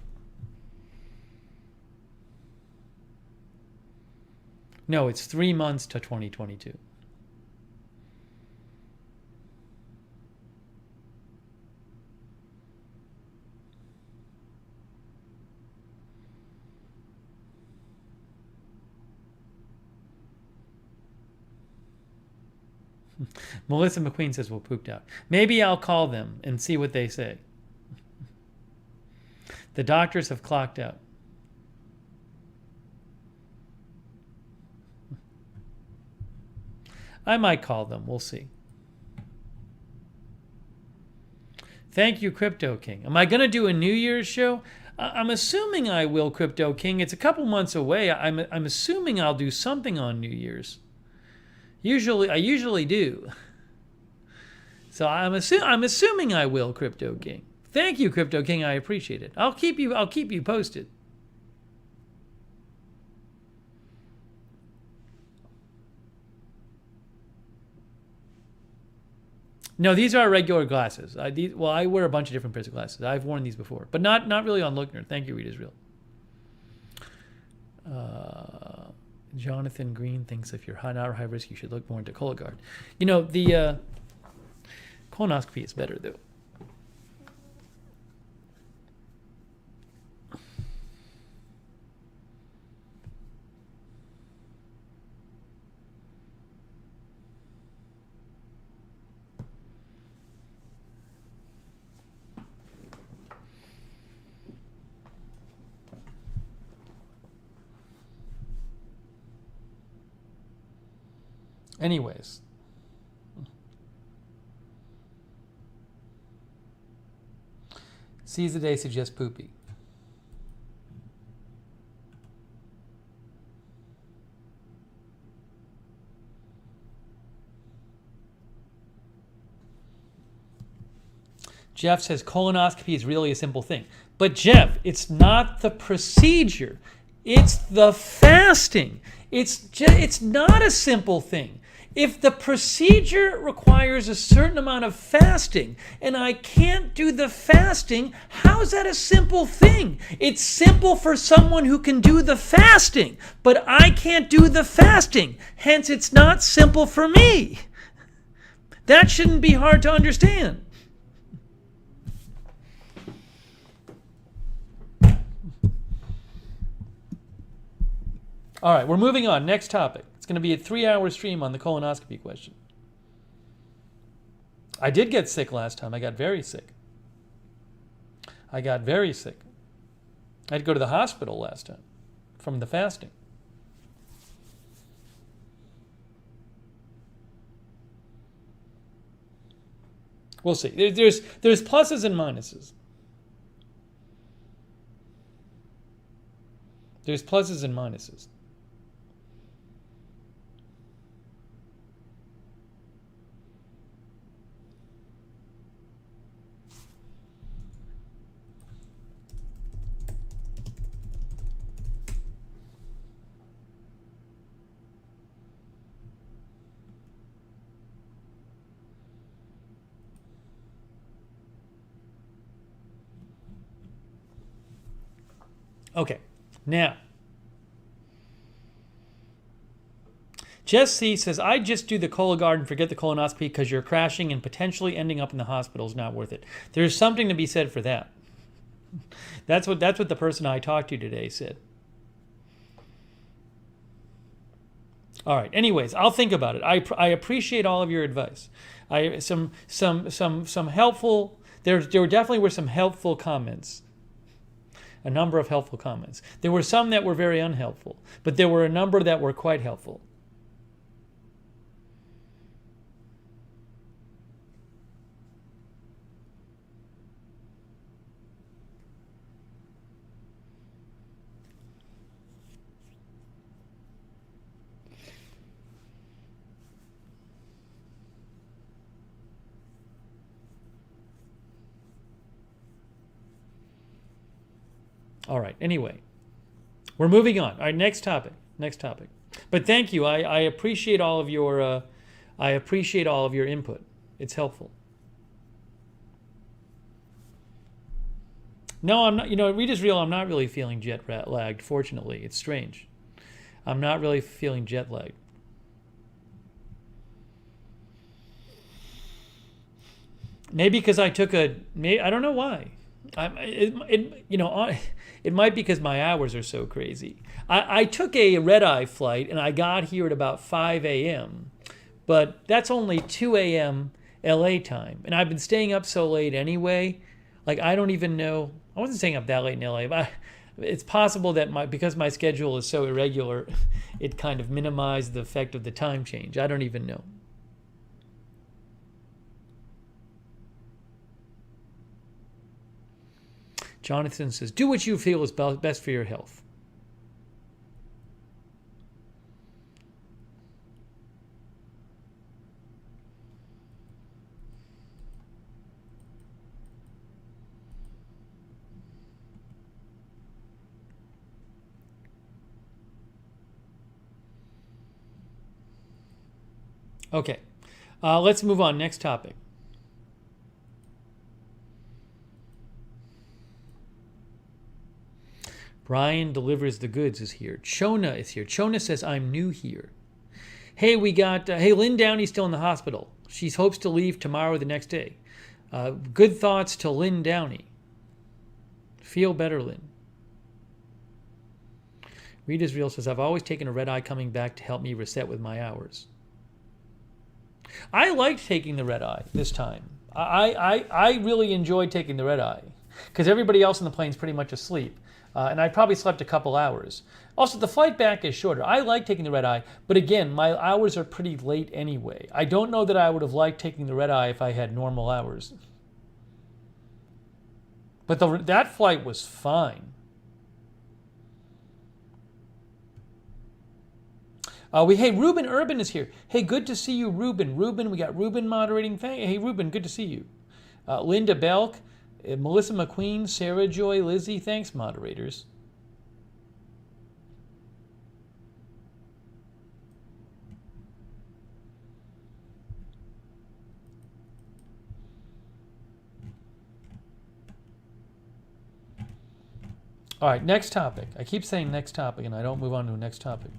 No, it's 3 months to 2022. Melissa McQueen says we're pooped out. Maybe I'll call them and see what they say. The doctors have clocked out. I might call them. We'll see. Thank you, Crypto King. Am I going to do a New Year's show? I'm assuming I will, Crypto King. It's a couple months away. I'm assuming I'll do something on New Year's. I usually do. So I'm assuming I will, Crypto King. Thank you, Crypto King. I appreciate it. I'll keep you posted. No, these are regular glasses. I wear a bunch of different pairs of glasses. I've worn these before, but not really on Lookner. Thank you, Read Israel. Jonathan Green thinks if you're not high risk, you should look more into Cologuard. You know, the colonoscopy is better, though. Anyways. Seize the day suggests poopy. Jeff says colonoscopy is really a simple thing. But Jeff, it's not the procedure. It's the fasting. It's not a simple thing. If the procedure requires a certain amount of fasting and I can't do the fasting, how is that a simple thing? It's simple for someone who can do the fasting, but I can't do the fasting. Hence, it's not simple for me. That shouldn't be hard to understand. All right, we're moving on. Next topic. It's going to be a 3-hour stream on the colonoscopy question. I did get sick last time. I got very sick. I had to go to the hospital last time from the fasting. We'll see. There's pluses and minuses. There's pluses and minuses. Okay, now, Jess C says, I just do the Cologuard and forget the colonoscopy because you're crashing and potentially ending up in the hospital is not worth it. There's something to be said for that. That's what the person I talked to today said. All right. Anyways, I'll think about it. I appreciate all of your advice. Some helpful. There definitely were some helpful comments. A number of helpful comments. There were some that were very unhelpful, but there were a number that were quite helpful. All right. Anyway, we're moving on. All right. Next topic. Next topic. But thank you. I appreciate all of your. I appreciate all of your input. It's helpful. No, I'm not. Read is real. I'm not really feeling jet lagged. Fortunately, it's strange. I'm not really feeling jet lagged. Maybe because I took I don't know why. It might be because my hours are so crazy. I took a red-eye flight and I got here at about 5 a.m. But that's only 2 a.m. LA time. And I've been staying up so late anyway. Like, I don't even know. I wasn't staying up that late in LA. But it's possible that because my schedule is so irregular, it kind of minimized the effect of the time change. I don't even know. Jonathan says, do what you feel is best for your health. Okay, let's move on. Next topic. Brian delivers the goods is here. Chona is here. Chona says, I'm new here. Hey, we got, Lynn Downey's still in the hospital. She hopes to leave tomorrow or the next day. Good thoughts to Lynn Downey. Feel better, Lynn. Read Israel says, I've always taken a red eye coming back to help me reset with my hours. I liked taking the red eye this time. I really enjoyed taking the red eye because everybody else on the plane's pretty much asleep. And I probably slept a couple hours. Also, the flight back is shorter. I like taking the red eye, but again, my hours are pretty late anyway. I don't know that I would have liked taking the red eye if I had normal hours. But that flight was fine. Hey, Ruben Urban is here. Hey, good to see you, Ruben. Ruben, we got Ruben moderating. Hey, Ruben, good to see you. Linda Belk, Melissa McQueen, Sarah Joy, Lizzie, thanks, moderators. All right, next topic. I keep saying next topic, and I don't move on to the next topic.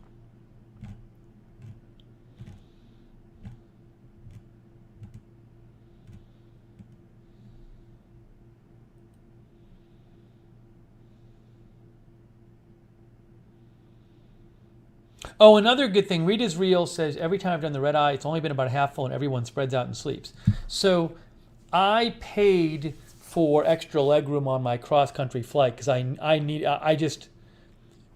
Oh, another good thing, Read is Real says, every time I've done the red eye, it's only been about half full and everyone spreads out and sleeps. So I paid for extra legroom on my cross-country flight because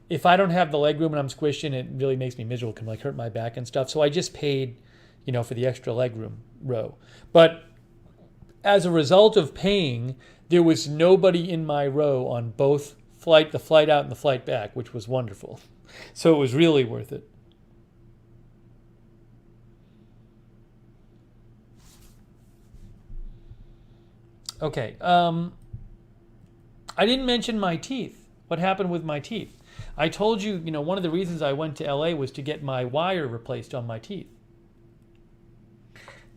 if I don't have the legroom and I'm squishing, it really makes me miserable. It can hurt my back and stuff. So I just paid, for the extra legroom row. But as a result of paying, there was nobody in my row on both the flight out and the flight back, which was wonderful. So it was really worth it. Okay. I didn't mention my teeth. What happened with my teeth? I told you, one of the reasons I went to LA was to get my wire replaced on my teeth.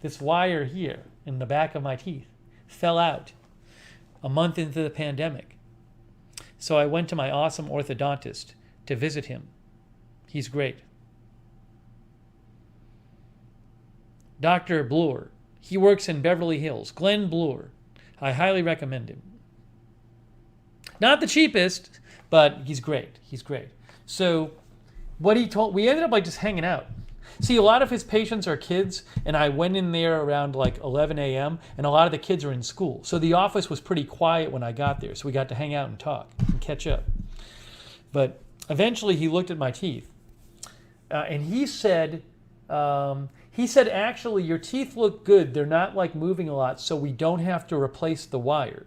This wire here in the back of my teeth fell out a month into the pandemic. So I went to my awesome orthodontist to visit him. He's great. Dr. Bloor. He works in Beverly Hills. Glenn Bloor. I highly recommend him. Not the cheapest, but he's great. He's great. So what he told, we ended up just hanging out. See, a lot of his patients are kids, and I went in there around 11 a.m., and a lot of the kids are in school. So the office was pretty quiet when I got there, so we got to hang out and talk and catch up. But eventually he looked at my teeth, and he said, actually, your teeth look good. They're not moving a lot, so we don't have to replace the wire.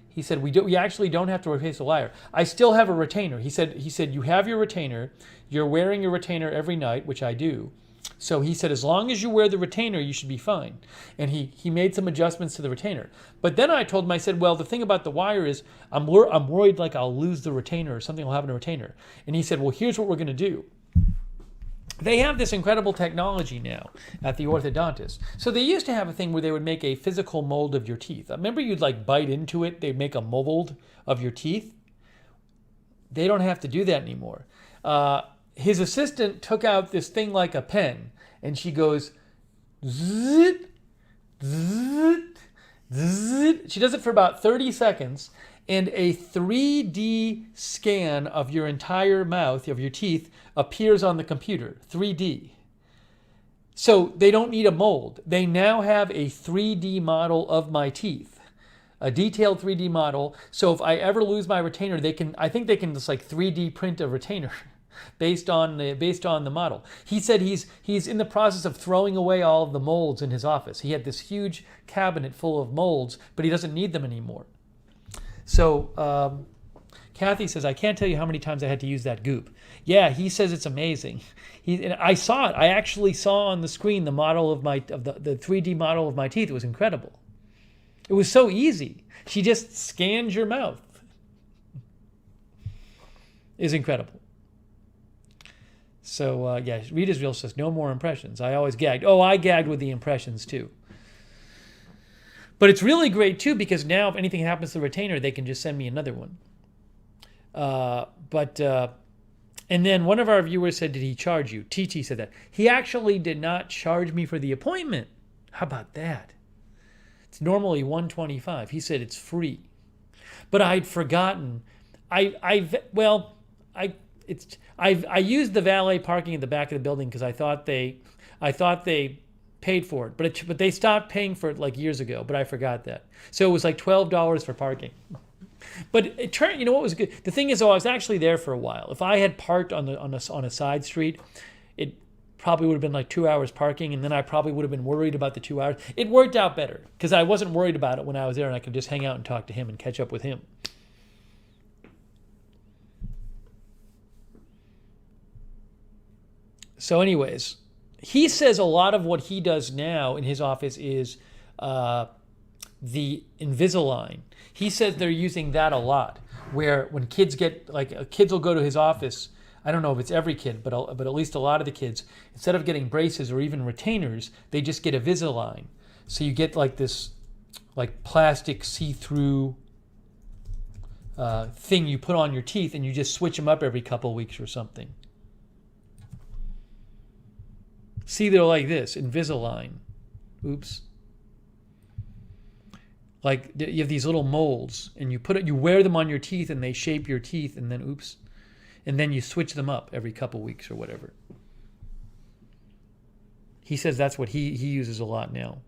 He said, we actually don't have to replace the wire. I still have a retainer. He said, you have your retainer. You're wearing your retainer every night, which I do. So he said, as long as you wear the retainer, you should be fine. And he made some adjustments to the retainer. But then I told him, I said, well, the thing about the wire is I'm worried like I'll lose the retainer or something will happen to the retainer. And he said, well, here's what we're going to do. They have this incredible technology now at the orthodontist. So they used to have a thing where they would make a physical mold of your teeth. Remember you'd like bite into it, they'd make a mold of your teeth? They don't have to do that anymore. His assistant took out this thing like a pen, and she goes, zzz, zzz, zzz. She does it for about 30 seconds, and a 3D scan of your entire mouth, of your teeth, appears on the computer, 3D. So they don't need a mold. They now have a 3D model of my teeth, a detailed 3D model. So if I ever lose my retainer, I think they can just like 3D print a retainer based on the model. He said he's in the process of throwing away all of the molds in his office. He had this huge cabinet full of molds, but he doesn't need them anymore. So Kathy says, I can't tell you how many times I had to use that goop. Yeah, he says it's amazing. I saw it. I actually saw on the screen the model of the 3D model of my teeth. It was incredible. It was so easy. She just scans your mouth. It's incredible. So yeah, Reed Israel says, no more impressions. I always gagged. Oh, I gagged with the impressions too. But it's really great too, because now if anything happens to the retainer, they can just send me another one. And then one of our viewers said, did he charge you? TT said that. He actually did not charge me for the appointment. How about that? It's normally $125. He said it's free. But I'd forgotten. I used the valet parking at the back of the building because I thought they paid for it, but they stopped paying for it like years ago. But I forgot that, so it was like $12 for parking. But it turned, what was good? The thing is, I was actually there for a while. If I had parked on a side street, it probably would have been like 2 hours parking, and then I probably would have been worried about the 2 hours. It worked out better because I wasn't worried about it when I was there, and I could just hang out and talk to him and catch up with him. So anyways, he says a lot of what he does now in his office is the Invisalign. He says they're using that a lot, where when kids kids will go to his office, I don't know if it's every kid, but at least a lot of the kids, instead of getting braces or even retainers, they just get a Invisalign. So you get like this like plastic see-through thing you put on your teeth, and you just switch them up every couple of weeks or something. See, they're like this, Invisalign. Oops. Like you have these little molds, and you wear them on your teeth, and they shape your teeth, and then oops, and then you switch them up every couple weeks or whatever. He says that's what he uses a lot now.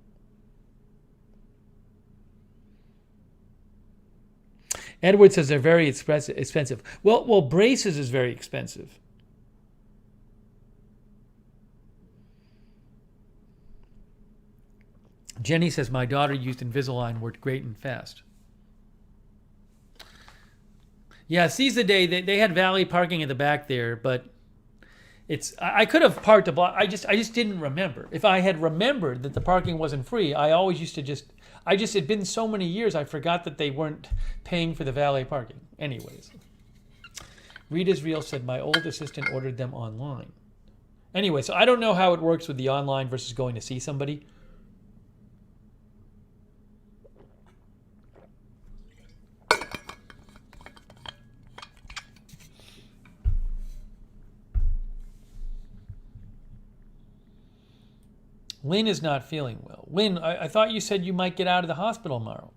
Edward says they're very expensive. Well, braces is very expensive. Jenny says, my daughter used Invisalign, worked great and fast. Yeah, seize the day. They had valet parking at the back there, but I could have parked a block. I just didn't remember. If I had remembered that the parking wasn't free, I always used to it'd been so many years, I forgot that they weren't paying for the valet parking. Anyways. Reed Israel said, my old assistant ordered them online. Anyway, so I don't know how it works with the online versus going to see somebody. Lynn is not feeling well. Lynn, I thought you said you might get out of the hospital tomorrow.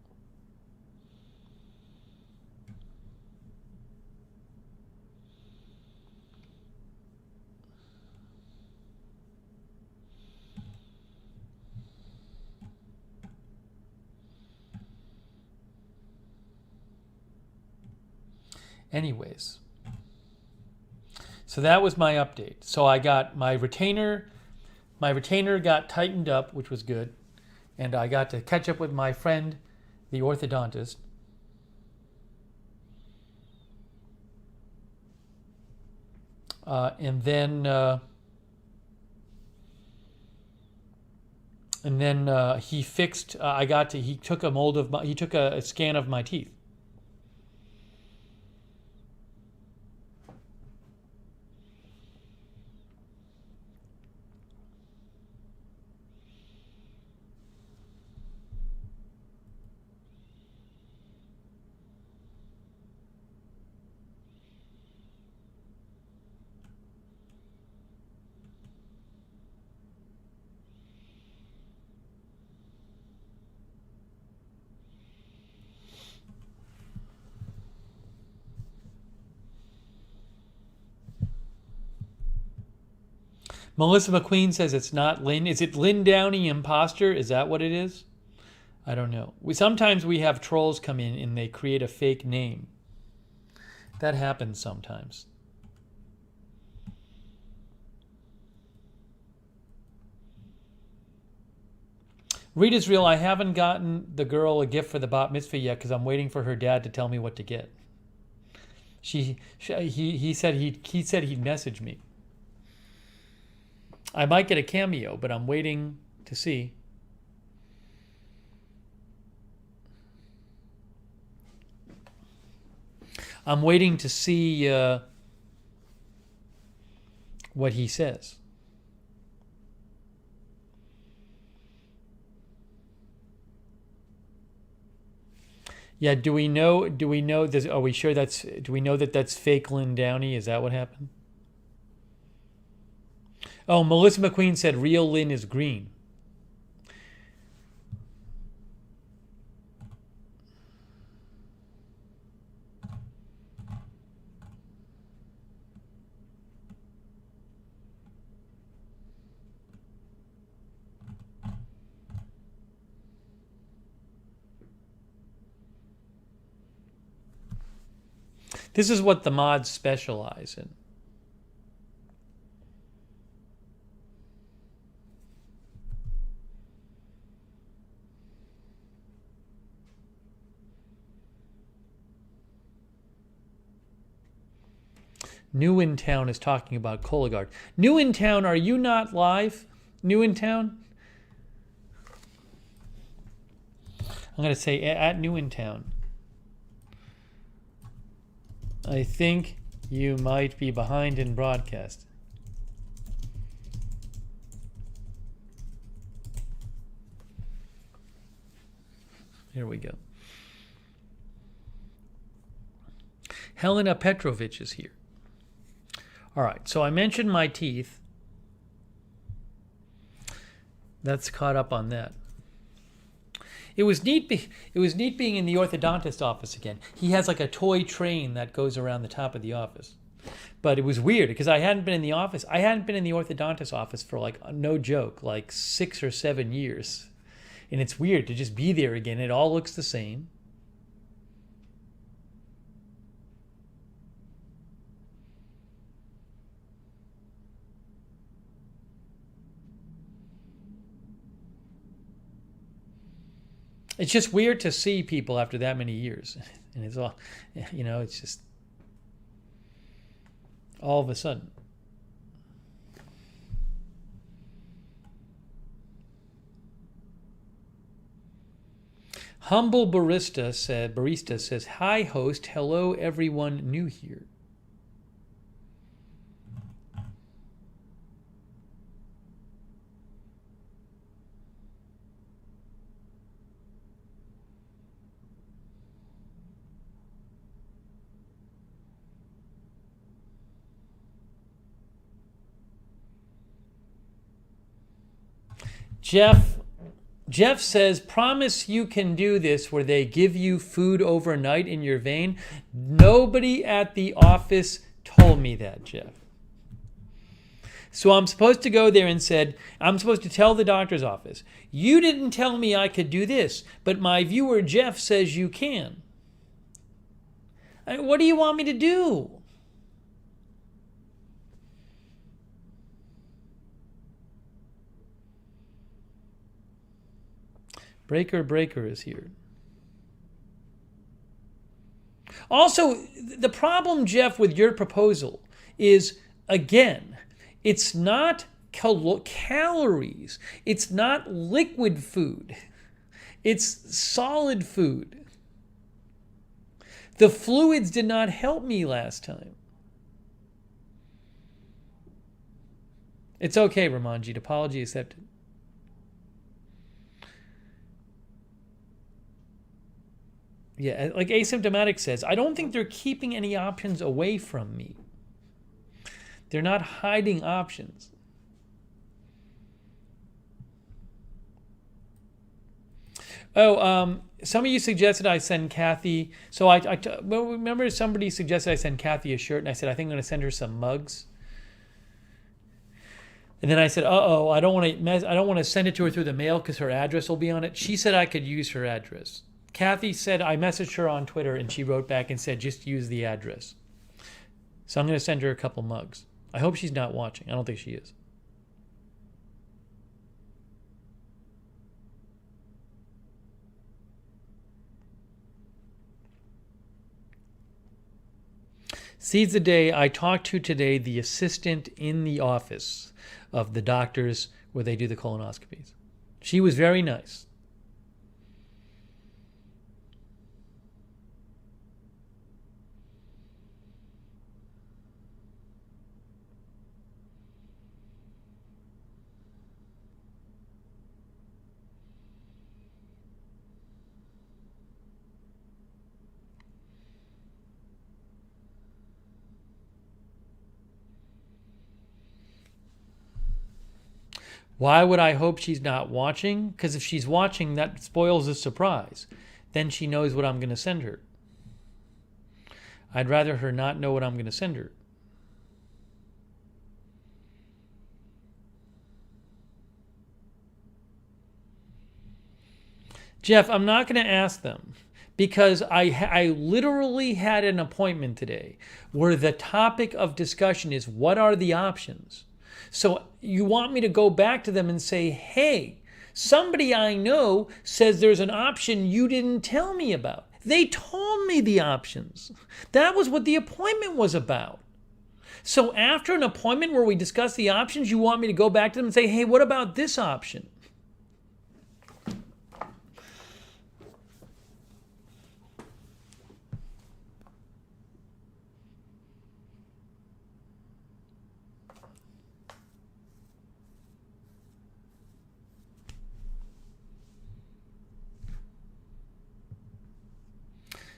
Anyways, so that was my update. So I got my retainer. My retainer got tightened up, which was good. And I got to catch up with my friend, the orthodontist. And then And then he fixed. He took a mold of he took a scan of my teeth. Melissa McQueen says it's not Lynn. Is it Lynn Downey imposter? Is that what it is? I don't know. Sometimes we have trolls come in and they create a fake name. That happens sometimes. Rita's real. I haven't gotten the girl a gift for the bat mitzvah yet because I'm waiting for her dad to tell me what to get. He said he'd message me. I might get a cameo, but I'm waiting to see. I'm waiting to see what he says. Yeah, do we know this? Are we sure do we know that that's fake Lynn Downey? Is that what happened? Oh, Melissa McQueen said real Lynn is green. This is what the mods specialize in. New in Town is talking about Cologuard. New in Town, are you not live? New in Town? I'm going to say at New in Town. I think you might be behind in broadcast. Here we go. Helena Petrovich is here. All right, so I mentioned my teeth. That's caught up on that. It was neat being in the orthodontist office again. He has like a toy train that goes around the top of the office. But it was weird because I hadn't been in the office. I hadn't been in the orthodontist office for no joke, 6 or 7 years. And it's weird to just be there again. It all looks the same. It's just weird to see people after that many years. And it's all, it's just all of a sudden. Humble Barista says, hi host, hello everyone new here. Jeff says, promise you can do this where they give you food overnight in your vein. Nobody at the office told me that, Jeff. So I'm supposed to go there and I'm supposed to tell the doctor's office, you didn't tell me I could do this, but my viewer Jeff says you can. What do you want me to do? Breaker is here. Also, the problem, Jeff, with your proposal is, again, it's not calories. It's not liquid food. It's solid food. The fluids did not help me last time. It's okay, Ramanjit. Apology accepted. Yeah, like Asymptomatic says, I don't think they're keeping any options away from me. They're not hiding options. Oh, some of you suggested I send Kathy. So well, remember somebody suggested I send Kathy a shirt, and I said I think I'm going to send her some mugs. And then I said, I don't want to send it to her through the mail because her address will be on it. She said I could use her address. Kathy said I messaged her on Twitter, and she wrote back and said just use the address. So I'm going to send her a couple mugs. I hope she's not watching. I don't think she is. Seeds a day. I talked to today the assistant in the office of the doctors where they do the colonoscopies. She was very nice. Why would I hope she's not watching? Because if she's watching, that spoils the surprise. Then she knows what I'm going to send her. I'd rather her not know what I'm going to send her. Jeff, I'm not going to ask them because I literally had an appointment today where the topic of discussion is what are the options? So you want me to go back to them and say, hey, somebody I know says there's an option you didn't tell me about. They told me the options. That was what the appointment was about. So after an appointment where we discuss the options, you want me to go back to them and say, hey, what about this option?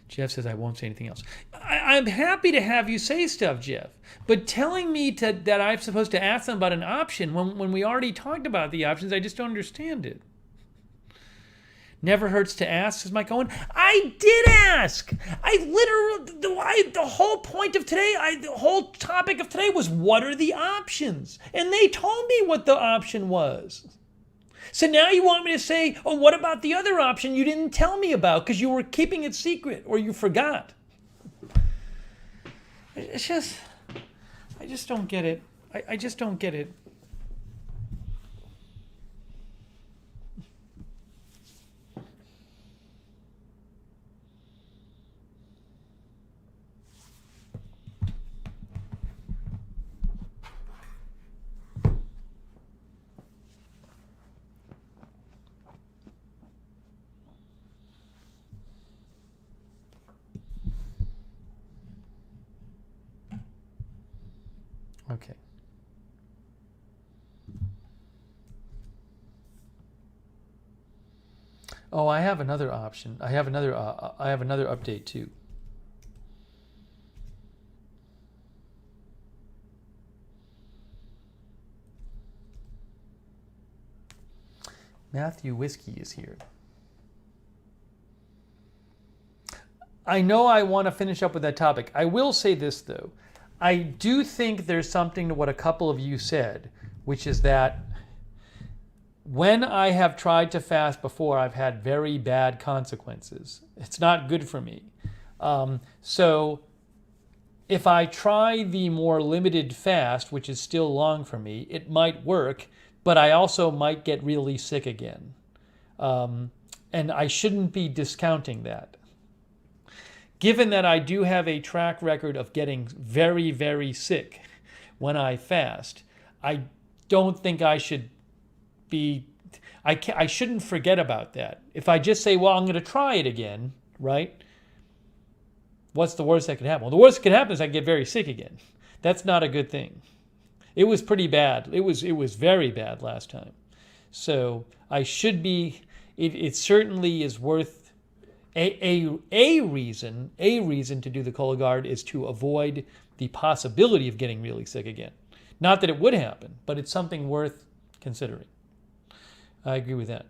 Jeff says, I won't say anything else. I'm happy to have you say stuff, Jeff. But telling me that I'm supposed to ask them about an option when we already talked about the options, I just don't understand it. Never hurts to ask, says Mike Owen. I did ask. The whole point of today, the whole topic of today was what are the options? And they told me what the option was. So now you want me to say, oh, what about the other option you didn't tell me about because you were keeping it secret or you forgot? It's just, I just don't get it. I just don't get it. Okay. Oh, I have another option. I have another update too. Matthew Whiskey is here. I know I want to finish up with that topic. I will say this though. I do think there's something to what a couple of you said, which is that when I have tried to fast before, I've had very bad consequences. It's not good for me. So if I try the more limited fast, which is still long for me, it might work, but I also might get really sick again. And I shouldn't be discounting that. Given that I do have a track record of getting very, very sick when I fast, I don't think I should be, I shouldn't forget about that. If I just say, well, I'm going to try it again, right? What's the worst that could happen? Well, the worst that could happen is I get very sick again. That's not a good thing. It was pretty bad. It was very bad last time. So I should be, it certainly is worth, a reason to do the Cologuard is to avoid the possibility of getting really sick again. Not that it would happen, but it's something worth considering. I agree with that.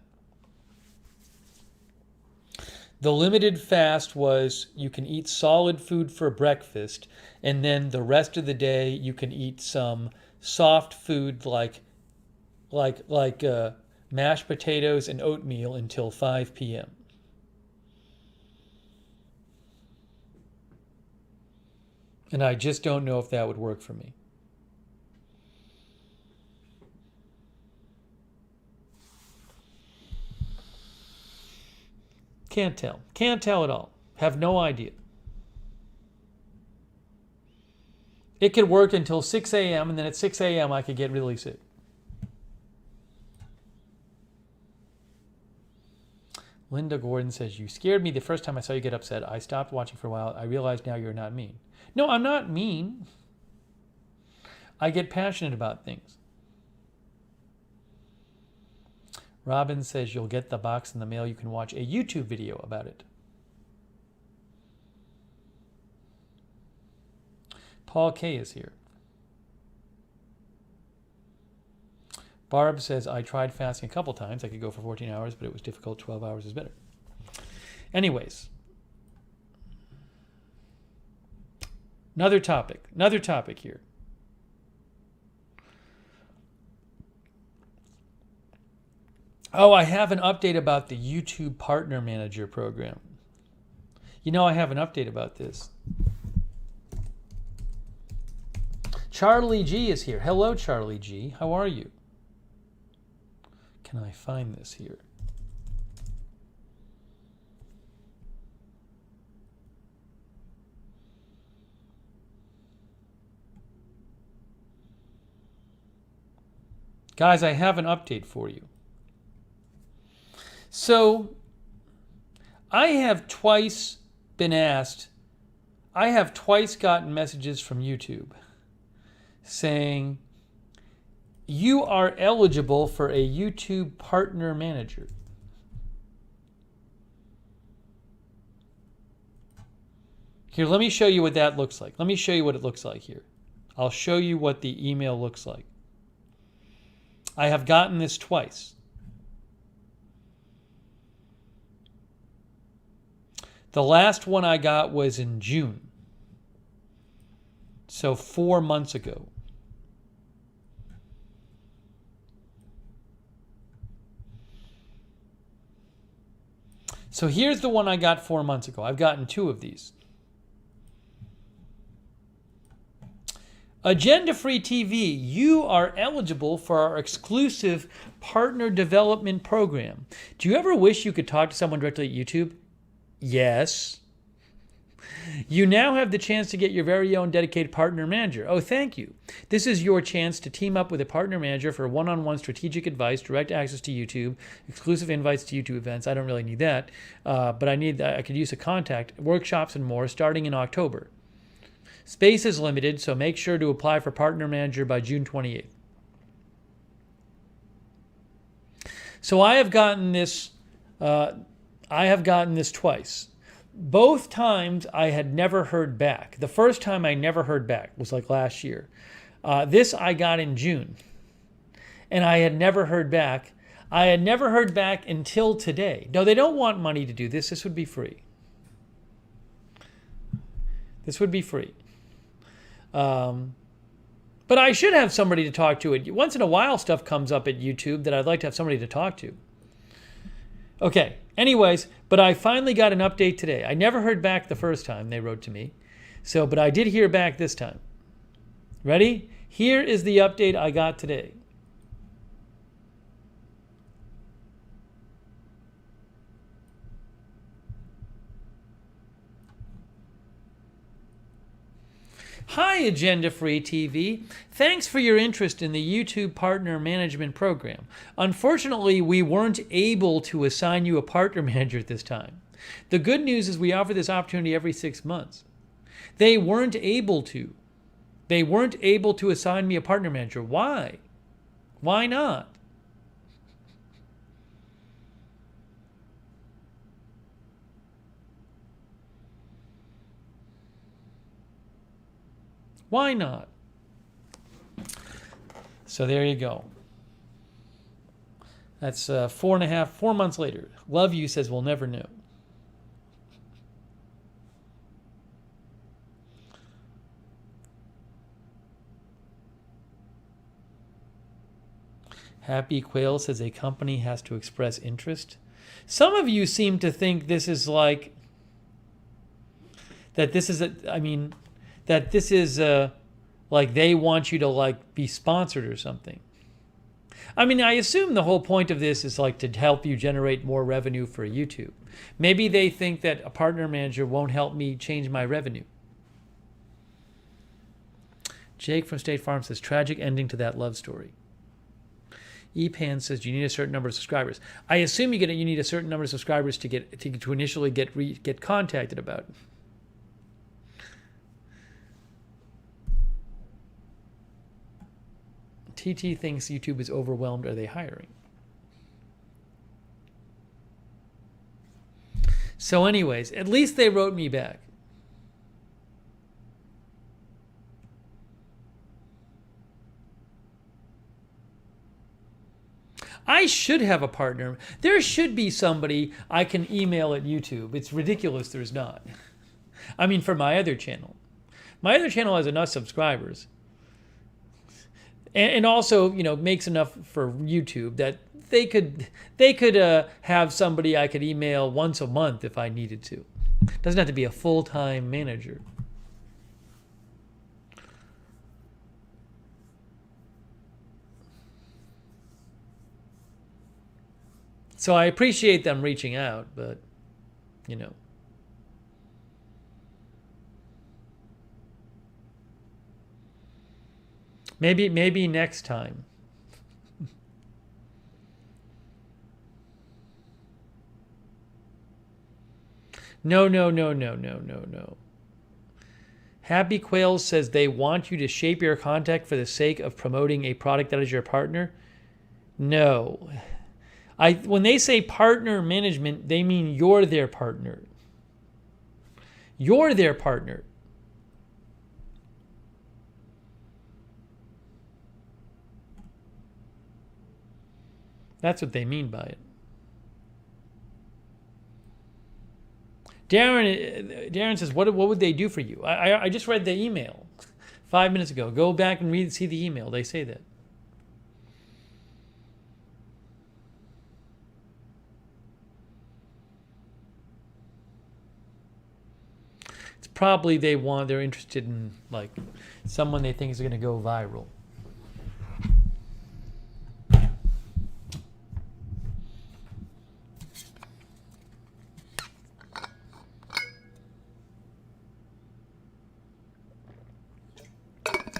The limited fast was you can eat solid food for breakfast, and then the rest of the day you can eat some soft food like mashed potatoes and oatmeal until 5 p.m. And I just don't know if that would work for me. Can't tell. Can't tell at all. Have no idea. It could work until 6 a.m. and then at 6 a.m. I could get really sick. Linda Gordon says, you scared me the first time I saw you get upset. I stopped watching for a while. I realize now you're not mean. No, I'm not mean. I get passionate about things. Robin says you'll get the box in the mail. You can watch a YouTube video about it. Paul K is here. Barb says, I tried fasting a couple times. I could go for 14 hours, but it was difficult. 12 hours is better. Anyways. Another topic here. Oh, I have an update about the YouTube Partner Manager program. You know, I have an update about this. Charlie G is here. Hello, Charlie G. How are you? Can I find this here? Guys, I have an update for you. So, I have twice gotten messages from YouTube saying, you are eligible for a YouTube Partner Manager. Here, let me show you what that looks like. Let me show you what it looks like here. I'll show you what the email looks like. I have gotten this twice. The last one I got was in June. So 4 months ago. So here's the one I got 4 months ago. I've gotten 2 of these. Agenda Free TV, you are eligible for our exclusive partner development program. Do you ever wish you could talk to someone directly at YouTube? Yes. You now have the chance to get your very own dedicated partner manager. Oh, thank you. This is your chance to team up with a partner manager for one-on-one strategic advice, direct access to YouTube, exclusive invites to YouTube events. I don't really need that, but I could use a contact, workshops and more starting in October. Space is limited, so make sure to apply for partner manager by June 28th. So I have gotten this twice. Both times I had never heard back. The first time I never heard back was like last year. This I got in June, and I had never heard back. I had never heard back until today. No, they don't want money to do this. This would be free. This would be free. But I should have somebody to talk to. Once in a while stuff comes up at YouTube that I'd like to have somebody to talk to. Okay, anyways, but I finally got an update today. I never heard back the first time they wrote to me. But I did hear back this time. Ready? Here is the update I got today. Hi, Agenda Free TV. Thanks for your interest in the YouTube Partner Management Program. Unfortunately, we weren't able to assign you a partner manager at this time. The good news is we offer this opportunity every 6 months. They weren't able to. They weren't able to assign me a partner manager. Why? Why not? Why not? So there you go. That's 4 months later. Love you says we'll never know. Happy Quail says a company has to express interest. Some of you seem to think this is like that. This is like they want you to like be sponsored or something. I mean, I assume the whole point of this is like to help you generate more revenue for YouTube. Maybe they think that a partner manager won't help me change my revenue. Jake from State Farm says tragic ending to that love story. Epan says you need a certain number of subscribers. I assume you need a certain number of subscribers to initially get contacted about it. TT thinks YouTube is overwhelmed. Are they hiring? So anyways, at least they wrote me back. I should have a partner. There should be somebody I can email at YouTube. It's ridiculous there's not. I mean, for my other channel. My other channel has enough subscribers. And also, makes enough for YouTube that they could have somebody I could email once a month if I needed to. Doesn't have to be a full-time manager. So I appreciate them reaching out, but, Maybe next time. No. Happy Quail says they want you to shape your contact for the sake of promoting a product that is your partner. No. When they say partner management, they mean you're their partner. You're their partner. That's what they mean by it. Darren says, what would they do for you? I just read the email 5 minutes ago. Go back and see the email. They say that. It's probably they're interested in like someone they think is going to go viral.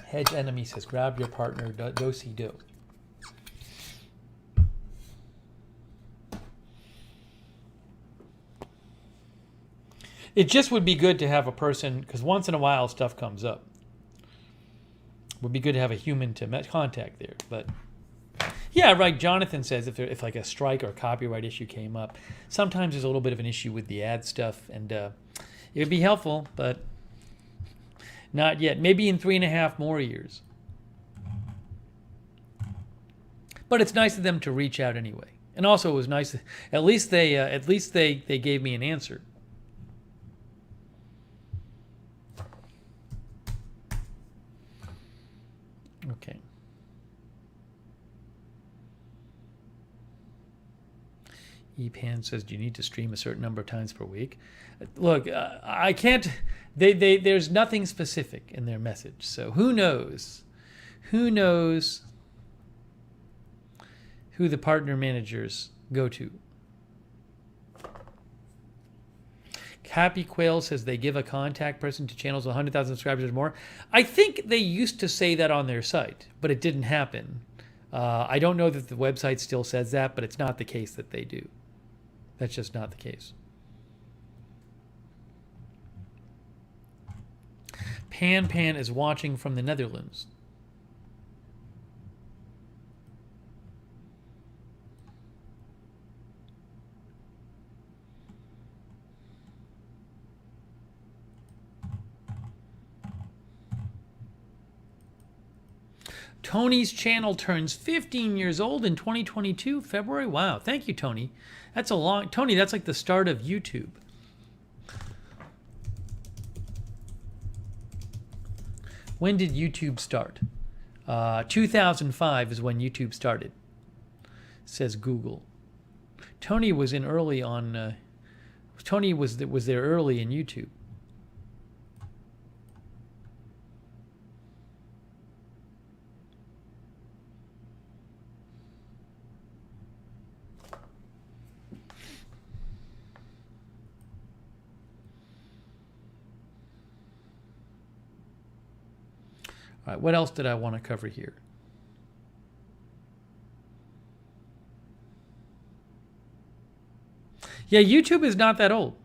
Hedge Enemy says, grab your partner, do-si-do. It just would be good to have a person, because once in a while stuff comes up. It would be good to have a human to contact there. But yeah, right, Jonathan says if like a strike or a copyright issue came up, sometimes there's a little bit of an issue with the ad stuff, and it would be helpful, but not yet. Maybe in 3.5 more years. But it's nice of them to reach out anyway. And also, it was nice. At least they gave me an answer. Okay. Epan says, do you need to stream a certain number of times per week? Look, I can't. There's nothing specific in their message. So who knows? Who knows who the partner managers go to? Happy Quail says they give a contact person to channels with 100,000 subscribers or more. I think they used to say that on their site, but it didn't happen. I don't know that the website still says that, but it's not the case that they do. That's just not the case. Pan is watching from the Netherlands. Tony's channel turns 15 years old in 2022, February. Wow, thank you, Tony. That's a long... Tony, that's like the start of YouTube. When did YouTube start? 2005 is when YouTube started, says Google. Tony was in early on... Tony was there early in YouTube. All right, what else did I want to cover here? Yeah, YouTube is not that old.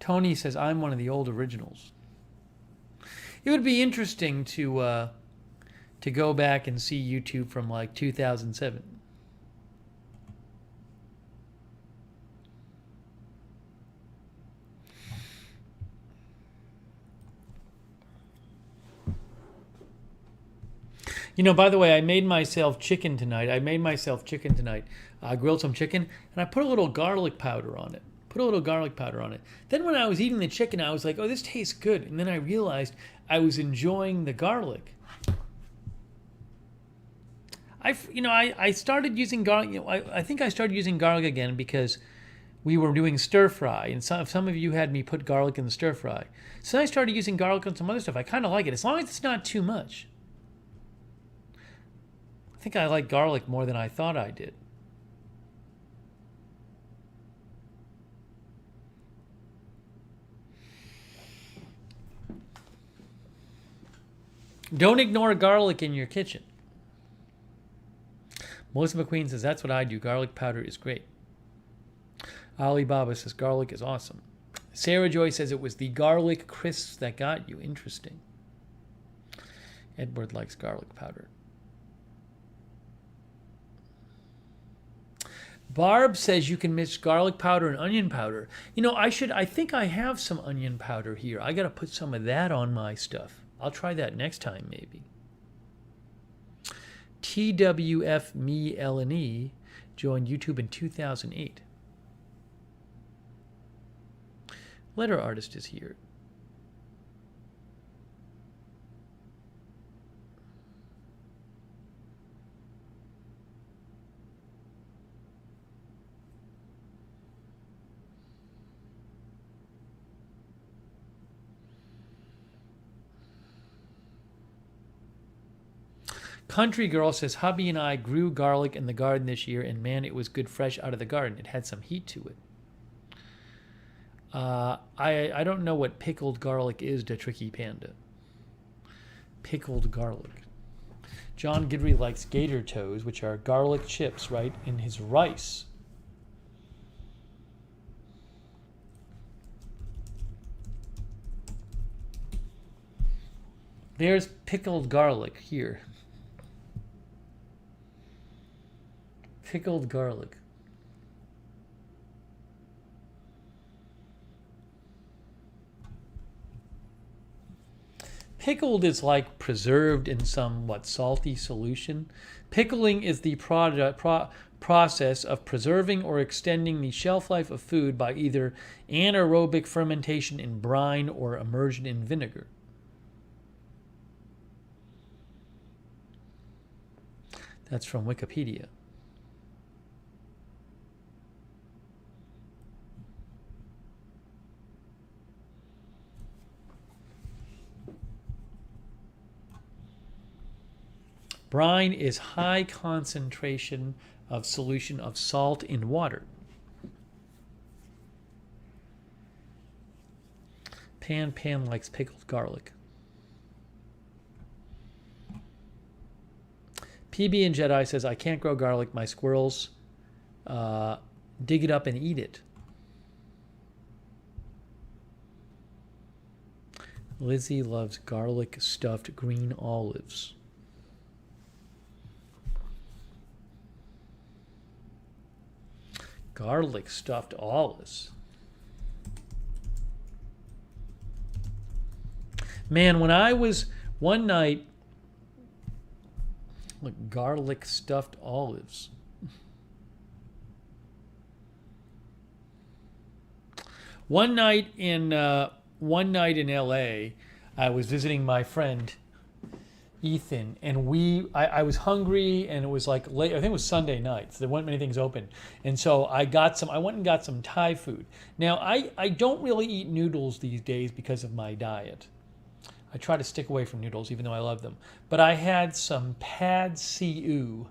Tony says, I'm one of the old originals. It would be interesting to go back and see YouTube from like 2007. You know, by the way, I made myself chicken tonight. I grilled some chicken, and I put a little garlic powder on it. Then when I was eating the chicken, I was like, oh, this tastes good. And then I realized I was enjoying the garlic. I started using garlic. I think I started using garlic again because we were doing stir fry, and some of you had me put garlic in the stir fry. So I started using garlic on some other stuff. I kind of like it, as long as it's not too much. I think I like garlic more than I thought I did. Don't ignore garlic in your kitchen. Melissa McQueen says, that's what I do. Garlic powder is great. Alibaba says, garlic is awesome. Sarah Joy says, it was the garlic crisps that got you. Interesting. Edward likes garlic powder. Barb says you can mix garlic powder and onion powder. You know, I think I have some onion powder here. I got to put some of that on my stuff. I'll try that next time, maybe. TWF Me LNE joined YouTube in 2008. Letter Artist is here. Country Girl says, hubby and I grew garlic in the garden this year, and man, it was good fresh out of the garden. It had some heat to it. I don't know what pickled garlic is to Tricky Panda. Pickled garlic. John Gidry likes gator toes, which are garlic chips, right, in his rice. There's pickled garlic here. Pickled garlic. Pickled is like preserved in some, salty solution. Pickling is the process of preserving or extending the shelf life of food by either anaerobic fermentation in brine or immersion in vinegar. That's from Wikipedia. Brine is high concentration of solution of salt in water. Pan likes pickled garlic. PB and Jedi says, I can't grow garlic. My squirrels dig it up and eat it. Lizzie loves garlic stuffed green olives. Garlic stuffed olives. Man, when I was one night, look, garlic stuffed olives. One night in LA, I was visiting my friend Ethan, and I was hungry, and it was like late. I think it was Sunday night, so there weren't many things open, and so I went and got some Thai food. Now I don't really eat noodles these days because of my diet. I try to stick away from noodles, even though I love them. But I had some pad see ew,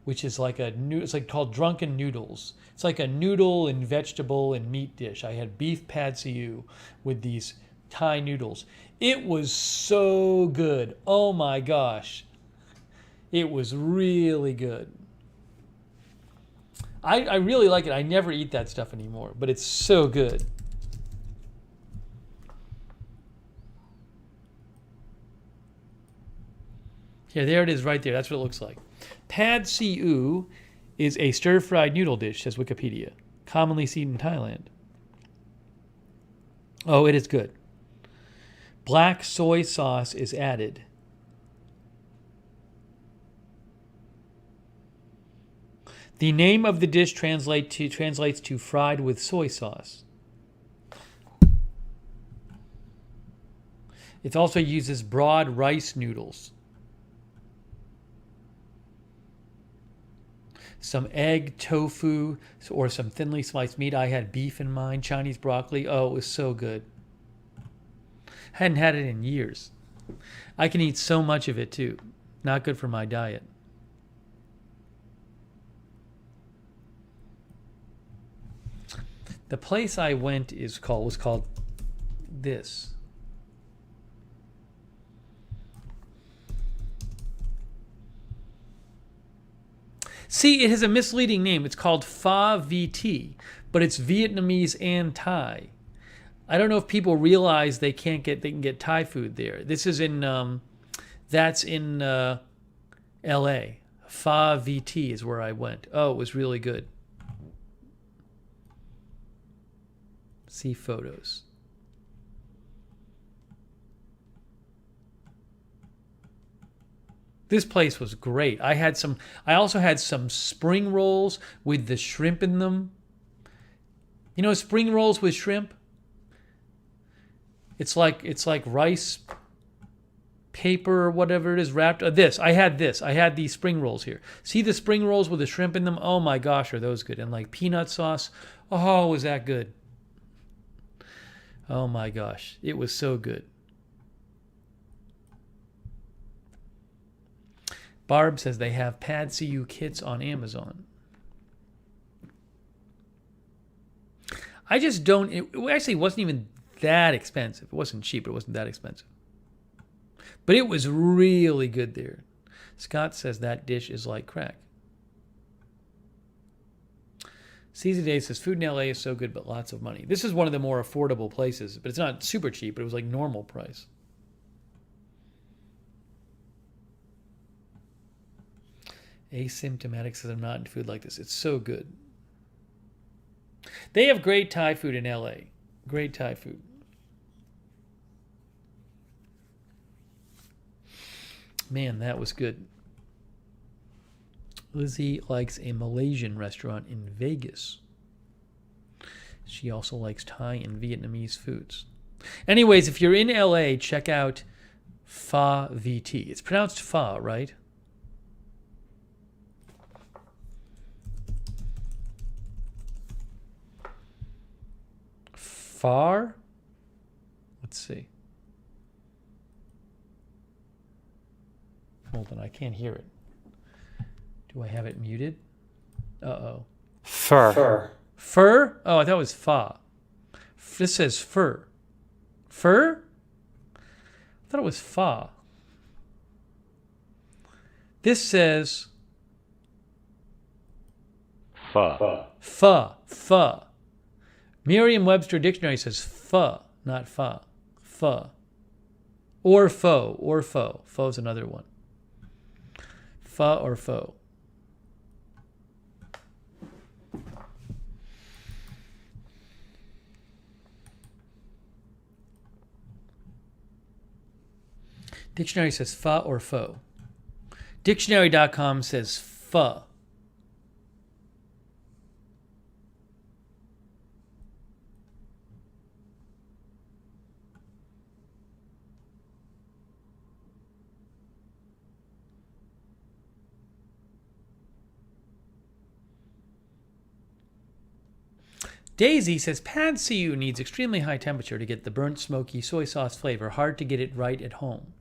which is like it's like called drunken noodles. It's like a noodle and vegetable and meat dish. I had beef pad see ew with these Thai noodles. It was so good. Oh my gosh. It was really good. I really like it. I never eat that stuff anymore, but it's so good. Yeah, there it is right there. That's what it looks like. Pad see ew is a stir-fried noodle dish, says Wikipedia. Commonly seen in Thailand. Oh, it is good. Black soy sauce is added. The name of the dish translates to fried with soy sauce. It also uses broad rice noodles. Some egg, tofu, or some thinly sliced meat. I had beef in mine, Chinese broccoli. Oh, it was so good. Hadn't had it in years. I can eat so much of it too. Not good for my diet. The place I went was called this. See, it has a misleading name. It's called Pho VT, but it's Vietnamese and Thai. I don't know if people realize they can get Thai food there. This is that's in L.A. Pho VT is where I went. Oh, it was really good. See photos. This place was great. I also had some spring rolls with the shrimp in them. You know, spring rolls with shrimp? It's like rice paper or whatever it is wrapped. I had these spring rolls here. See the spring rolls with the shrimp in them? Oh my gosh, are those good? And like peanut sauce. Oh, was that good? Oh my gosh, it was so good. Barb says they have Pad See Ew kits on Amazon. I just don't. It actually wasn't even that expensive. It wasn't cheap, but it wasn't that expensive. But it was really good there. Scott says that dish is like crack. CZ Day says food in LA is so good, but lots of money. This is one of the more affordable places, but it's not super cheap, but it was like normal price. Asymptomatic says I'm not into food like this. It's so good. They have great Thai food in LA. Great Thai food. Man, that was good. Lizzie likes a Malaysian restaurant in Vegas. She also likes Thai and Vietnamese foods. Anyways, if you're in LA, check out Pho VT. It's pronounced Pho, right? Far? Let's see. Hold on, I can't hear it. Do I have it muted? Uh-oh. Fur. Fur? Oh, I thought it was fa. This says fur. Fur? I thought it was fa. This says Pho. Pho. Merriam-Webster Dictionary says pho, not fa. Pho. Or faux. Pho's another one. Pho or faux. Dictionary says pho or faux. Dictionary.com says pho. Daisy says pad see ew needs extremely high temperature to get the burnt, smoky soy sauce flavor. Hard to get it right at home.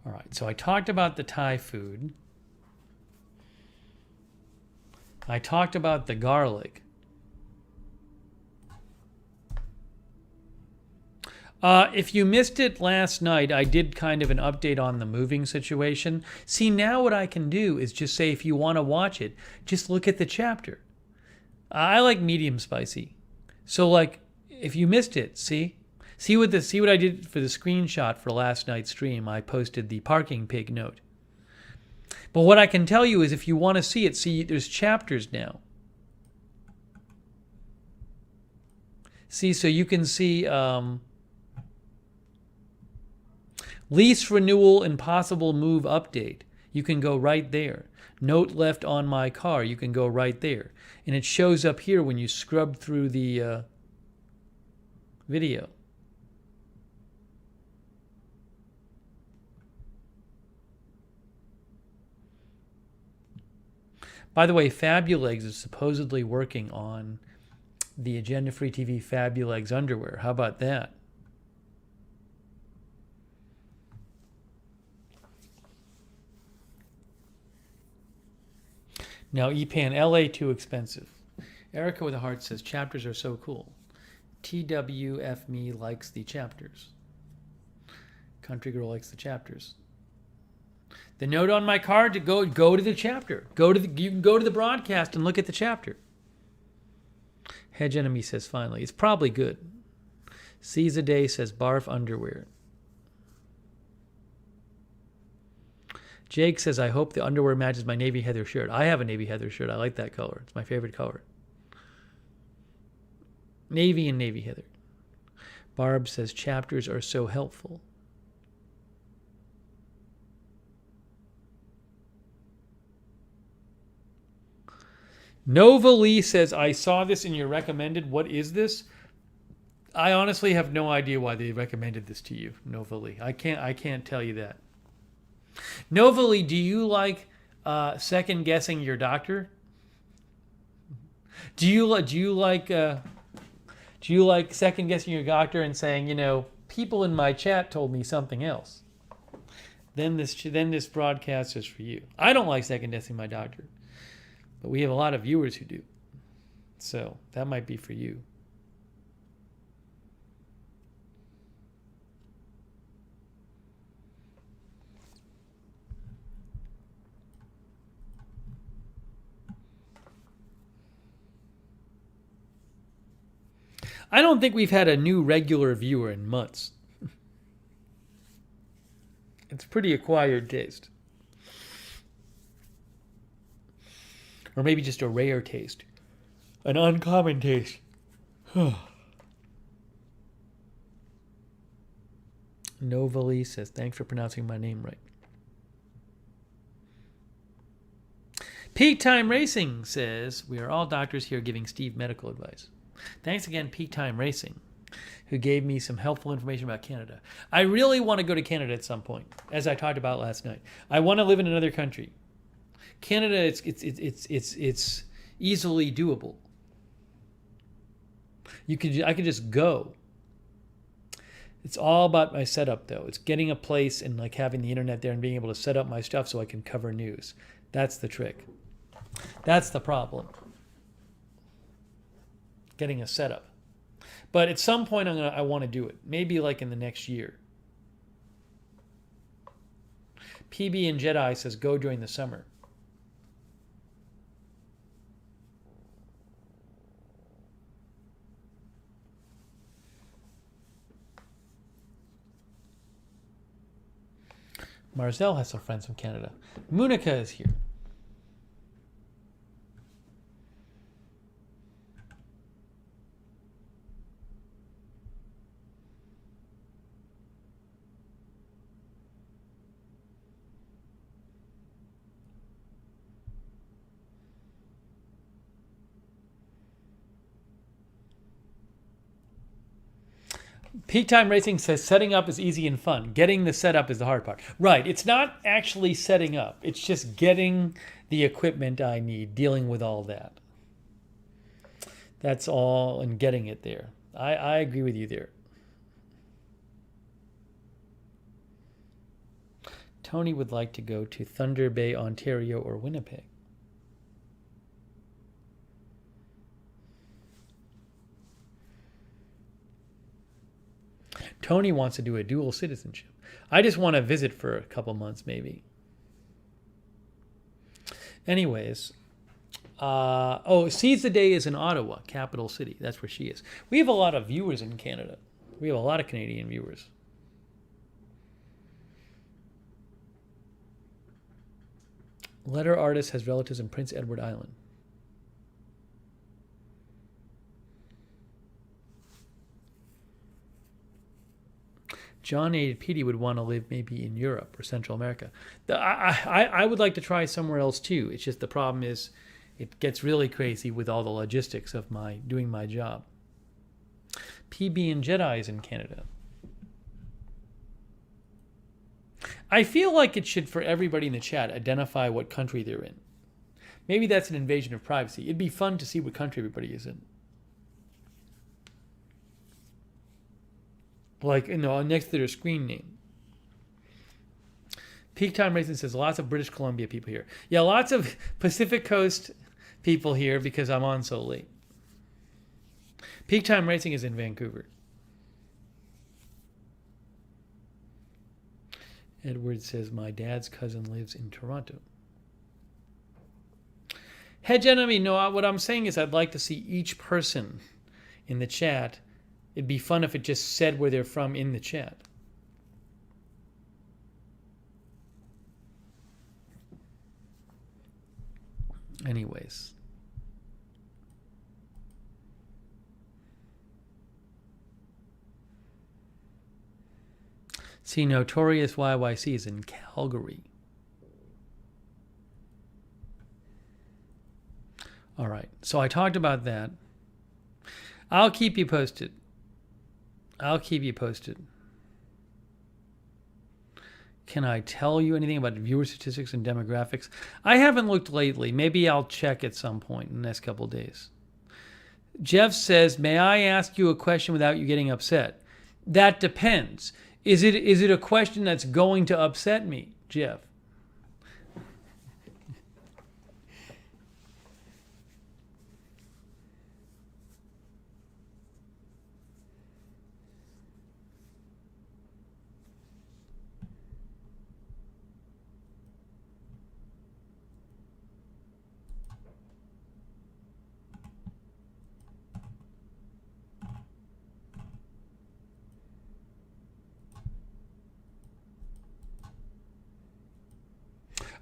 All right, so I talked about the Thai food. I talked about the garlic. If you missed it last night, I did kind of an update on the moving situation. See, now what I can do is just say, if you want to watch it, just look at the chapter. I like medium spicy. So, like, if you missed it, see what I did for the screenshot for last night's stream. I posted the parking pig note. But what I can tell you is, if you want to see it, see, there's chapters now. See, so you can see lease renewal and possible move update. You can go right there. Note left on my car. You can go right there. And it shows up here when you scrub through the video. By the way, Fabulegs is supposedly working on the Agenda Free TV Fabulegs underwear. How about that? Now, EPAN LA too expensive. Erica with a heart says chapters are so cool. TWF me likes the chapters. Country girl likes the chapters. The note on my card to go to the chapter. You can go to the broadcast and look at the chapter. Hedge Enemy says finally. It's probably good. Sees a Day says barf underwear. Jake says, I hope the underwear matches my navy heather shirt. I have a navy heather shirt. I like that color. It's my favorite color. Navy and navy heather. Barb says chapters are so helpful. Nova Lee says, I saw this in your recommended. What is this? I honestly have no idea why they recommended this to you, Nova Lee. I can't tell you that. Nova Lee, do you like second guessing your doctor? Do you like second guessing your doctor and saying, people in my chat told me something else? Then this broadcast is for you. I don't like second guessing my doctor. But we have a lot of viewers who do. So that might be for you. I don't think we've had a new regular viewer in months. It's pretty acquired taste. Or maybe just a rare taste. An uncommon taste. Novali says, thanks for pronouncing my name right. Peak Time Racing says, we are all doctors here giving Steve medical advice. Thanks again, Peak Time Racing. who gave me some helpful information about Canada. I really want to go to Canada at some point, as I talked about last night. I want to live in another country. Canada, it's easily doable. I could just go. It's all about my setup, though. It's getting a place and like having the internet there and being able to set up my stuff so I can cover news. That's the trick. That's the problem. Getting a setup. But at some point, I want to do it. Maybe like in the next year. PB and Jedi says go during the summer. Marcel has some friends from Canada. Munica is here. Peak Time Racing says setting up is easy and fun. Getting the setup is the hard part. Right. It's not actually setting up. It's just getting the equipment I need, dealing with all that. That's all, and getting it there. I agree with you there. Tony would like to go to Thunder Bay, Ontario, or Winnipeg. Tony wants to do a dual citizenship. I just want to visit for a couple months, maybe. Anyways, Seize the Day is in Ottawa, capital city. That's where she is. We have a lot of viewers in Canada. We have a lot of Canadian viewers. Letter artist has relatives in Prince Edward Island. John A. Petey would want to live maybe in Europe or Central America. I would like to try somewhere else too. It's just the problem is it gets really crazy with all the logistics of doing my job. PB and Jedi is in Canada. I feel like it should, for everybody in the chat, identify what country they're in. Maybe that's an invasion of privacy. It'd be fun to see what country everybody is in. Like, next to their screen name. Peak Time Racing says lots of British Columbia people here. Yeah, lots of Pacific Coast people here because I'm on so late. Peak Time Racing is in Vancouver. Edward says my dad's cousin lives in Toronto. Hedge enemy, no, what I'm saying is I'd like to see each person in the chat. It'd be fun if it just said where they're from in the chat. Anyways. See, Notorious YYC is in Calgary. All right, so I talked about that. I'll keep you posted. Can I tell you anything about viewer statistics and demographics? I haven't looked lately. Maybe I'll check at some point in the next couple of days. Jeff says, may I ask you a question without you getting upset? That depends. Is it a question that's going to upset me, Jeff?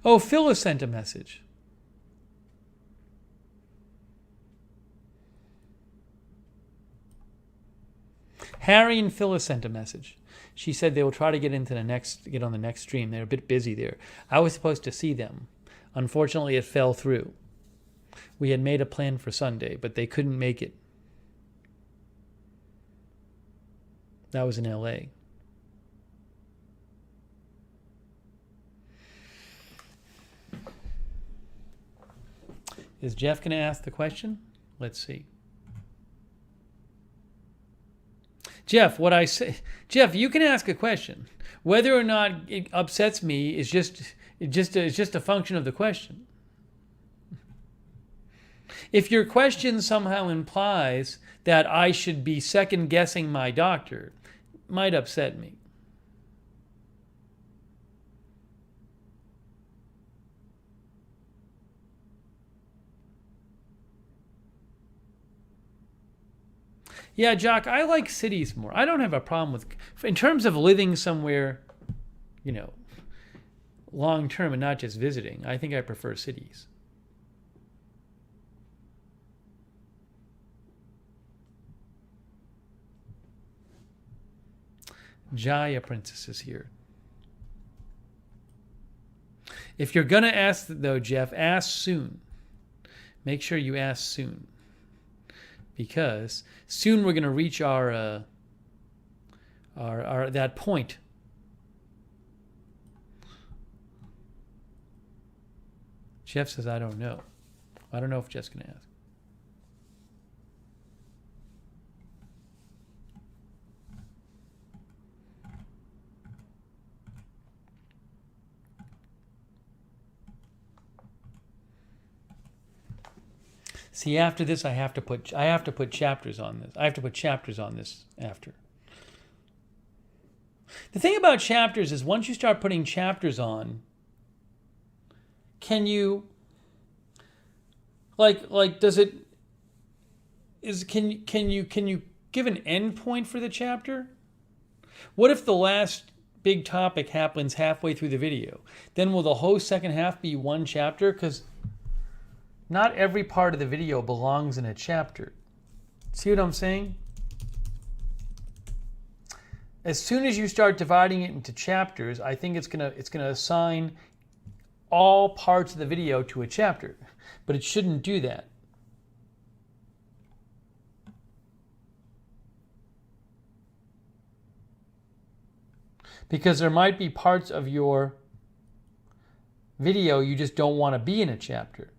Oh, Phyllis sent a message. Harry and Phyllis sent a message. She said they will try to get on the next stream. They're a bit busy there. I was supposed to see them. Unfortunately, it fell through. We had made a plan for Sunday, but they couldn't make it. That was in LA. Is Jeff going to ask the question? Let's see. Jeff, Jeff, you can ask a question. Whether or not it upsets me is just a function of the question. If your question somehow implies that I should be second guessing my doctor, it might upset me. Yeah, Jock, I like cities more. I don't have a problem with, in terms of living somewhere, long term and not just visiting. I think I prefer cities. Jaya Princess is here. If you're going to ask, though, Jeff, ask soon. Make sure you ask soon. Because soon we're going to reach our that point. Jeff says, I don't know. I don't know if Jeff's going to ask. See, after this, I have to put chapters on this. I have to put chapters on this after. The thing about chapters is once you start putting chapters on, can you can you give an end point for the chapter? What if the last big topic happens halfway through the video? Then will the whole second half be one chapter? Because not every part of the video belongs in a chapter. See what I'm saying? As soon as you start dividing it into chapters, I think it's gonna assign all parts of the video to a chapter. But it shouldn't do that. Because there might be parts of your video you just don't want to be in a chapter.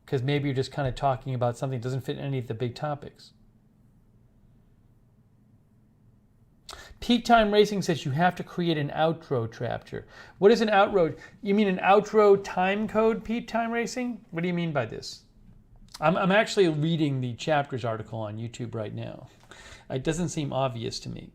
Because maybe you're just kind of talking about something that doesn't fit any of the big topics. Peak Time Racing says you have to create an outro chapter. What is an outro? You mean an outro time code, Peak Time Racing? What do you mean by this? I'm actually reading the chapters article on YouTube right now. It doesn't seem obvious to me.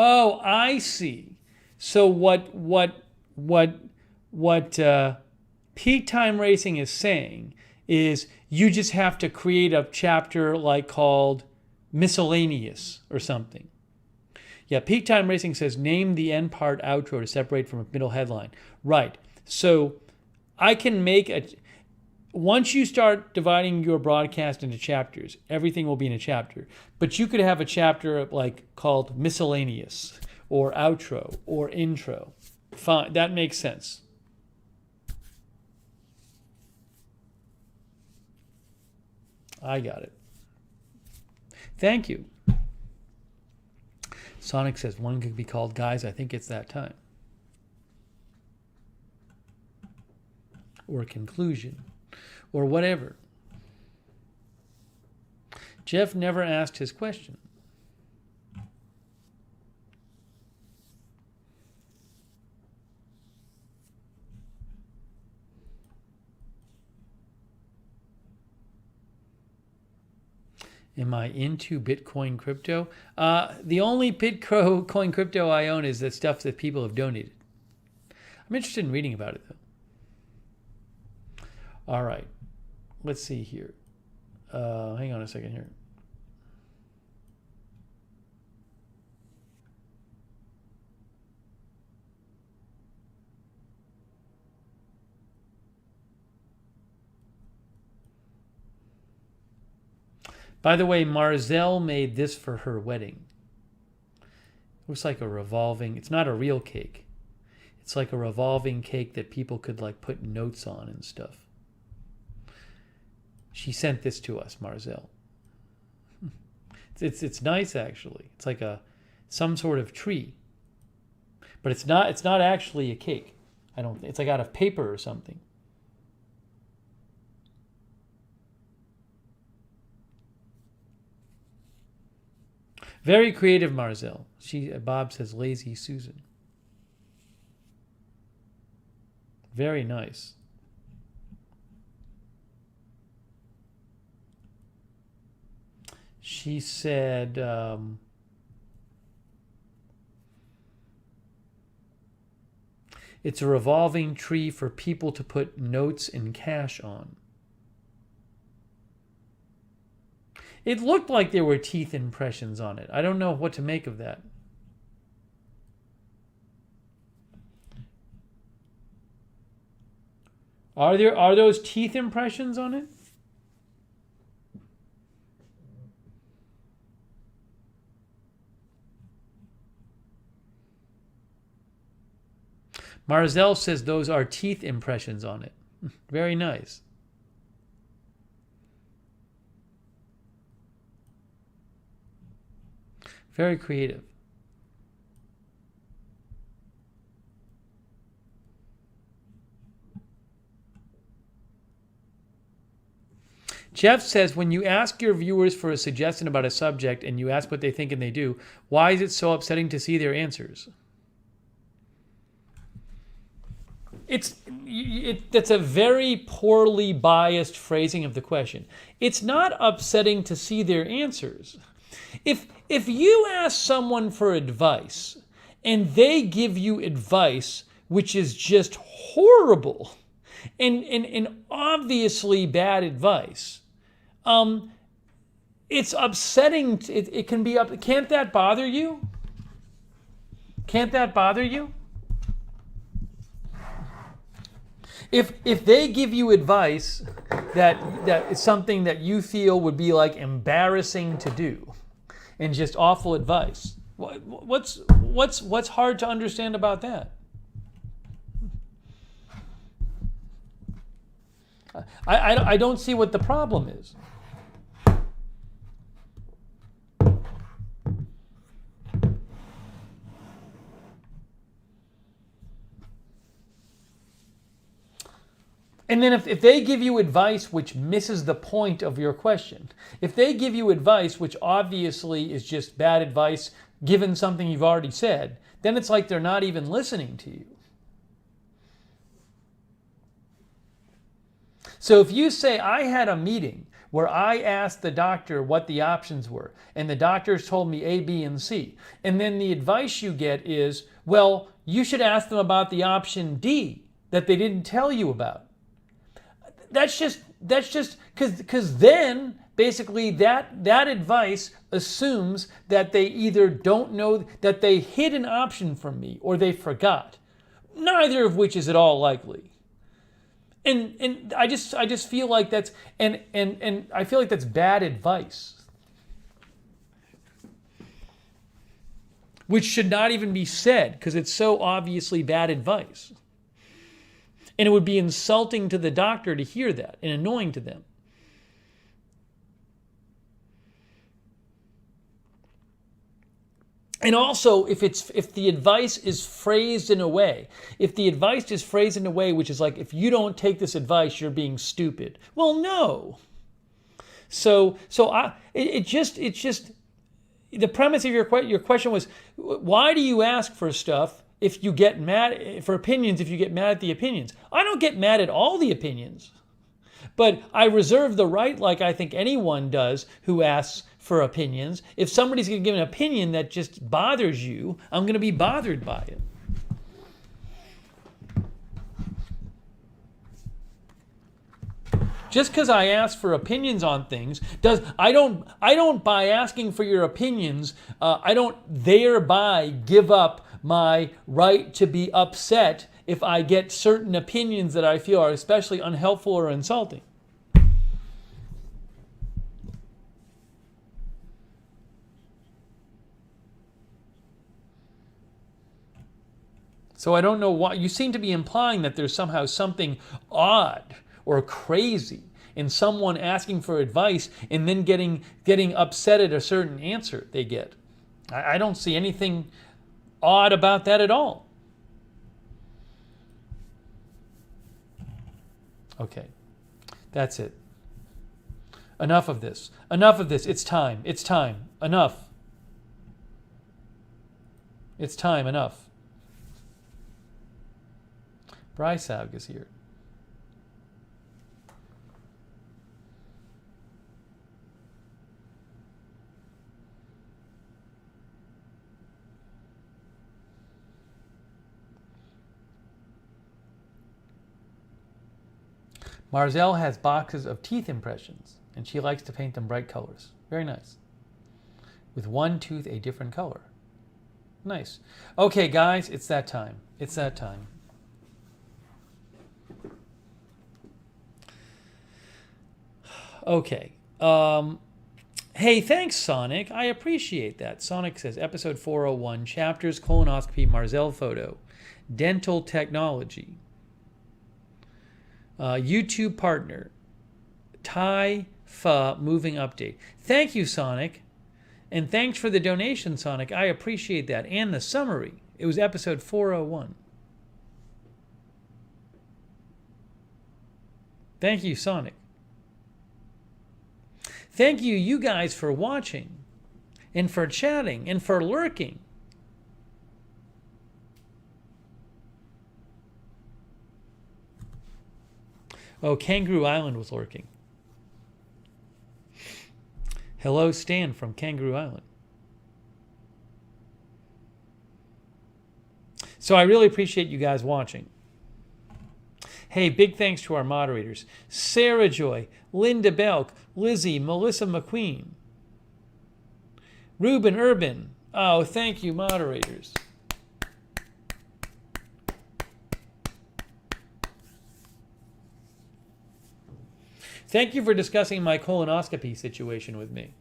Oh, I see. So what Peak Time Racing is saying is you just have to create a chapter like called Miscellaneous or something. Yeah, Peak Time Racing says name the end part outro to separate from a middle headline. Right. So I can make once you start dividing your broadcast into chapters, everything will be in a chapter. But you could have a chapter like called Miscellaneous or Outro or Intro. Fine, that makes sense. I got it. Thank you. Sonic says one could be called Guys, I think it's that time. Or Conclusion. Or whatever. Jeff never asked his question. Am I into Bitcoin crypto? The only Bitcoin crypto I own is the stuff that people have donated. I'm interested in reading about it, though. All right. Let's see here. Hang on a second here. By the way, Marzelle made this for her wedding. Looks like a revolving, it's not a real cake. It's like a revolving cake that people could like put notes on and stuff. She sent this to us, Marzelle. It's nice actually. It's like some sort of tree. But it's not actually a cake. I don't think it's like out of paper or something. Very creative, Marzelle. Bob says lazy Susan. Very nice. She said, it's a revolving tree for people to put notes and cash on. It looked like there were teeth impressions on it. I don't know what to make of that. Are those teeth impressions on it? Marzelle says those are teeth impressions on it. Very nice. Very creative. Jeff says, when you ask your viewers for a suggestion about a subject and you ask what they think and they do, why is it so upsetting to see their answers? That's a very poorly biased phrasing of the question. It's not upsetting to see their answers. If you ask someone for advice and they give you advice which is just horrible and obviously bad advice, it's upsetting. It can be up. Can't that bother you? Can't that bother you? If they give you advice that is something that you feel would be like embarrassing to do, and just awful advice, what's hard to understand about that? I don't see what the problem is. And then if they give you advice which misses the point of your question, if they give you advice which obviously is just bad advice given something you've already said, then it's like they're not even listening to you. So if you say, I had a meeting where I asked the doctor what the options were, and the doctors told me A, B, and C, and then the advice you get is, well, you should ask them about the option D that they didn't tell you about. That's just because then basically that advice assumes that they either don't know, that they hid an option from me, or they forgot. Neither of which is at all likely. And I just feel like that's and I feel like that's bad advice, which should not even be said because it's so obviously bad advice. And it would be insulting to the doctor to hear that and annoying to them. And also, if the advice is phrased in a way, which is like, if you don't take this advice, you're being stupid. Well, no. So the premise of your question was, why do you ask for stuff if you get mad for opinions? If you get mad at the opinions, I don't get mad at all the opinions, but I reserve the right, like I think anyone does who asks for opinions. If somebody's going to give an opinion that just bothers you, I'm going to be bothered by it. Just because I ask for opinions on things I don't by asking for your opinions, I don't thereby give up my right to be upset if I get certain opinions that I feel are especially unhelpful or insulting. So I don't know why. You seem to be implying that there's somehow something odd or crazy in someone asking for advice and then getting upset at a certain answer they get. I don't see anything odd about that at all. Okay, that's it. Enough of this. Enough of this. It's time. It's time. Enough. It's time. Enough. Brysaug is here. Marzelle has boxes of teeth impressions, and she likes to paint them bright colors. Very nice. With one tooth a different color. Nice. Okay, guys, it's that time. It's that time. Okay. Hey, thanks, Sonic. I appreciate that. Sonic says, episode 401, chapters, colonoscopy, Marzelle photo, dental technology. YouTube partner, Thai Pho moving update. Thank you, Sonic. And thanks for the donation, Sonic. I appreciate that. And the summary. It was episode 401. Thank you, Sonic. Thank you, you guys, for watching and for chatting and for lurking. Oh, Kangaroo Island was lurking. Hello, Stan from Kangaroo Island. So I really appreciate you guys watching. Hey, big thanks to our moderators. Sarah Joy, Linda Belk, Lizzie, Melissa McQueen, Ruben Urban. Oh, thank you, moderators. Thank you for discussing my colonoscopy situation with me.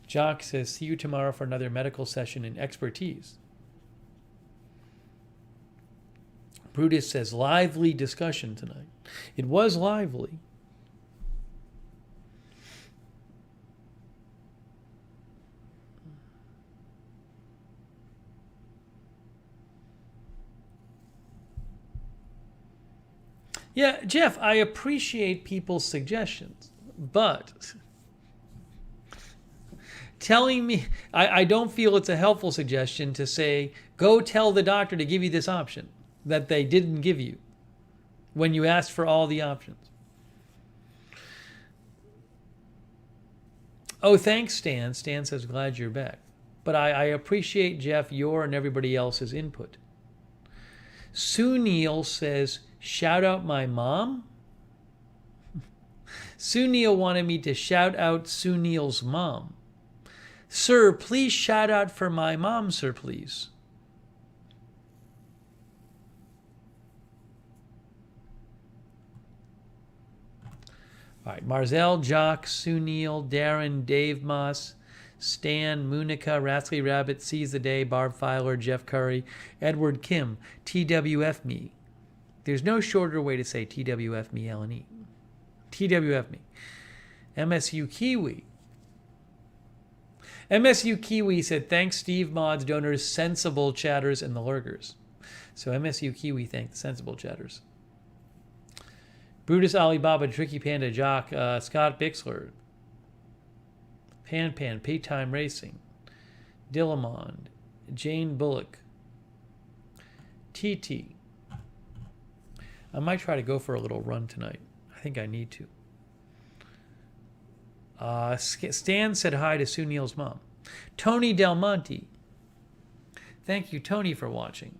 Jock says, see you tomorrow for another medical session in expertise. Brutus says, lively discussion tonight. It was lively. Yeah, Jeff, I appreciate people's suggestions, but telling me, I don't feel it's a helpful suggestion to say, go tell the doctor to give you this option that they didn't give you when you asked for all the options. Oh, thanks, Stan. Stan says, glad you're back. But I appreciate, Jeff, your and everybody else's input. Sunil says, shout out my mom? Sunil wanted me to shout out Sunil's mom. Sir, please shout out for my mom, sir, please. All right, Marzelle, Jock, Sunil, Darren, Dave Moss, Stan, Munica, Rascally Rabbit, Seize the Day, Barb Filer, Jeff Curry, Edward Kim, TWF me. There's no shorter way to say TWF me, LNE. TWF me. MSU Kiwi. MSU Kiwi said, thanks, Steve, mods, donors, sensible chatters, and the lurkers. So MSU Kiwi thanked the sensible chatters. Brutus Alibaba, Tricky Panda, Jock, Scott Bixler, Pan, Pay Time Racing, Dillamond, Jane Bullock, TT. I might try to go for a little run tonight. I think I need to. Stan said hi to Sunil's mom. Tony Del Monte. Thank you, Tony, for watching.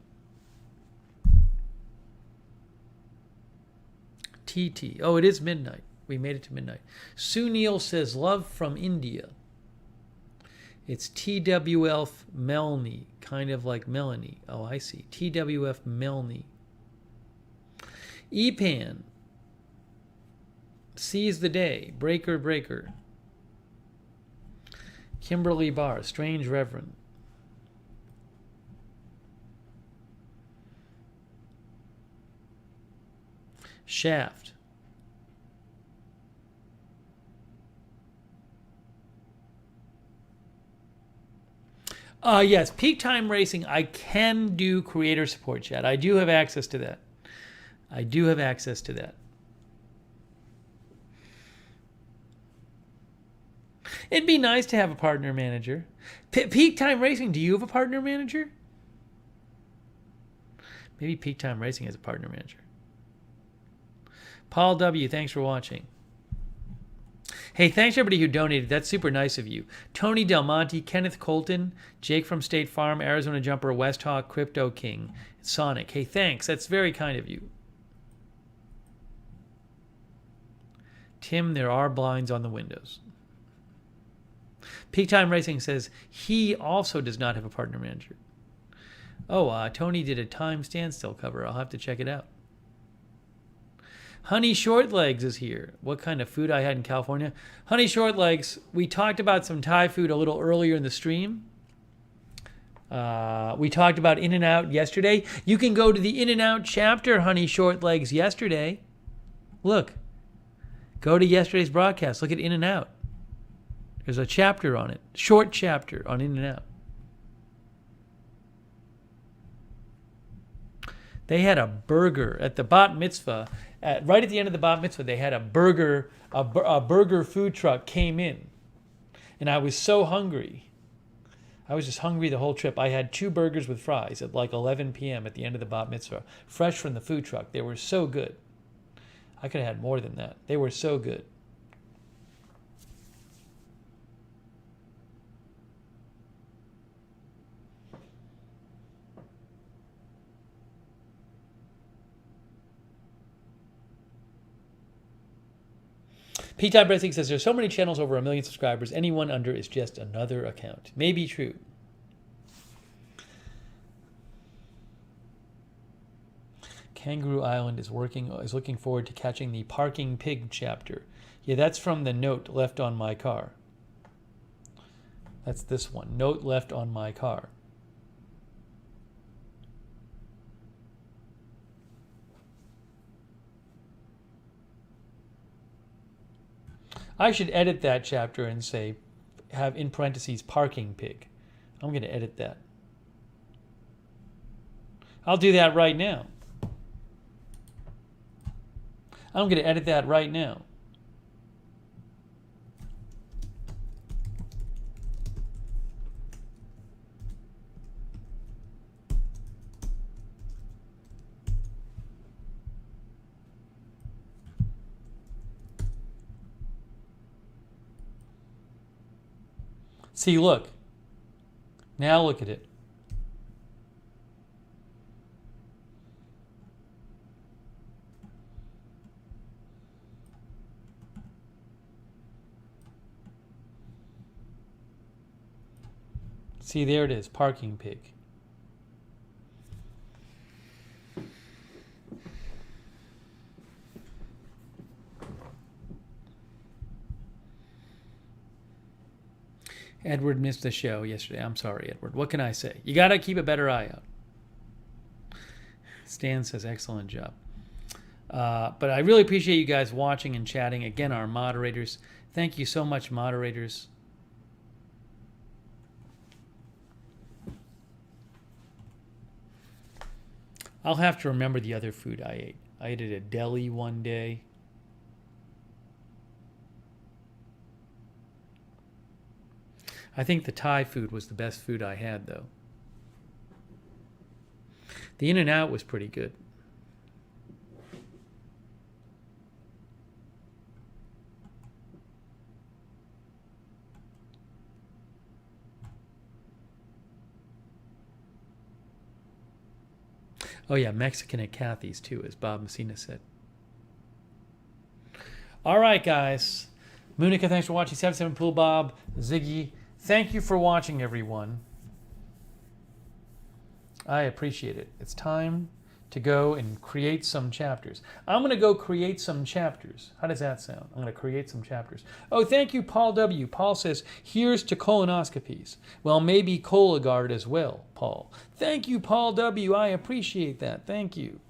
TT. Oh, it is midnight. We made it to midnight. Sunil says, love from India. It's TWF Melanie, kind of like Melanie. Oh, I see. TWF Melanie. Epan. Seize the Day. Breaker. Kimberly Barr. Strange Reverend. Shaft. Yes, Peak Time Racing. I can do creator support chat. I do have access to that. I do have access to that. It'd be nice to have a partner manager. Peak Time Racing, do you have a partner manager? Maybe Peak Time Racing has a partner manager. Paul W., thanks for watching. Hey, thanks everybody who donated. That's super nice of you. Tony Del Monte, Kenneth Colton, Jake from State Farm, Arizona Jumper, West Hawk, Crypto King, Sonic. Hey, thanks. That's very kind of you. Tim, there are blinds on the windows. Peak Time Racing says he also does not have a partner manager. Oh, Tony did a Time Standstill cover. I'll have to check it out. Honey Shortlegs is here. What kind of food I had in California? Honey Shortlegs, we talked about some Thai food a little earlier in the stream. We talked about In-N-Out yesterday. You can go to the In-N-Out chapter, Honey Shortlegs, yesterday. Look. Go to yesterday's broadcast. Look at In-N-Out. There's a chapter on it. Short chapter on In-N-Out. They had a burger at the bat mitzvah. Right at the end of the bat mitzvah, they had a burger. A burger food truck came in, and I was so hungry. I was just hungry the whole trip. I had 2 burgers with fries at like 11 p.m. at the end of the bat mitzvah, fresh from the food truck. They were so good. I could have had more than that. They were so good. P-Time Racing says there's so many channels over 1 million subscribers. Anyone under is just another account. Maybe true. Kangaroo Island is looking forward to catching the Parking Pig chapter. Yeah, that's from the note left on my car. That's this one. Note left on my car. I should edit that chapter and say, have in parentheses, Parking Pig. I'm going to edit that. I'll do that right now. I'm going to edit that right now. See, look. Now look at it. See, there it is, Parking Pig. Edward missed the show yesterday. I'm sorry, Edward. What can I say? You got to keep a better eye out. Stan says, excellent job. But I really appreciate you guys watching and chatting. Again, our moderators. Thank you so much, moderators. I'll have to remember the other food I ate. I ate at a deli one day. I think the Thai food was the best food I had, though. The In-N-Out was pretty good. Oh, yeah, Mexican at Kathy's, too, as Bob Messina said. All right, guys. Munica, thanks for watching. 77 Pool Bob, Ziggy. Thank you for watching, everyone. I appreciate it. It's time to go and create some chapters. I'm going to go create some chapters. How does that sound? I'm going to create some chapters. Oh, thank you, Paul W. Paul says, here's to colonoscopies. Well, maybe Cologuard as well, Paul. Thank you, Paul W. I appreciate that. Thank you.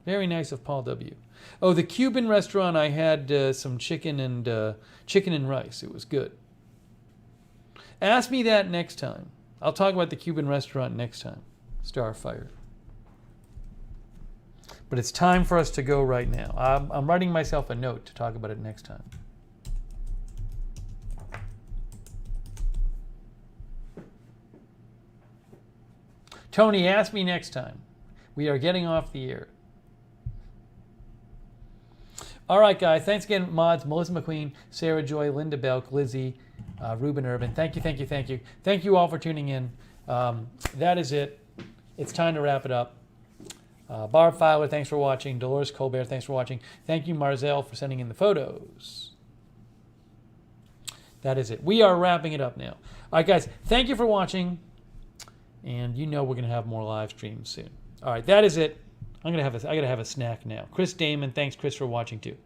Very nice of Paul W. Oh, the Cuban restaurant, I had some chicken and rice. It was good. Ask me that next time. I'll talk about the Cuban restaurant next time. Starfire. But it's time for us to go right now. I'm writing myself a note to talk about it next time. Tony, ask me next time. We are getting off the air. All right, guys. Thanks again, mods. Melissa McQueen, Sarah Joy, Linda Belk, Lizzie, Ruben Urban. Thank you, thank you, thank you. Thank you all for tuning in. That is it. It's time to wrap it up. Barb Fowler, thanks for watching. Dolores Colbert, thanks for watching. Thank you, Marzell, for sending in the photos. That is it. We are wrapping it up now. All right, guys. Thank you for watching. And you know we're going to have more live streams soon. All right, that is it. I gotta have a snack now. Chris Damon, thanks, Chris, for watching too.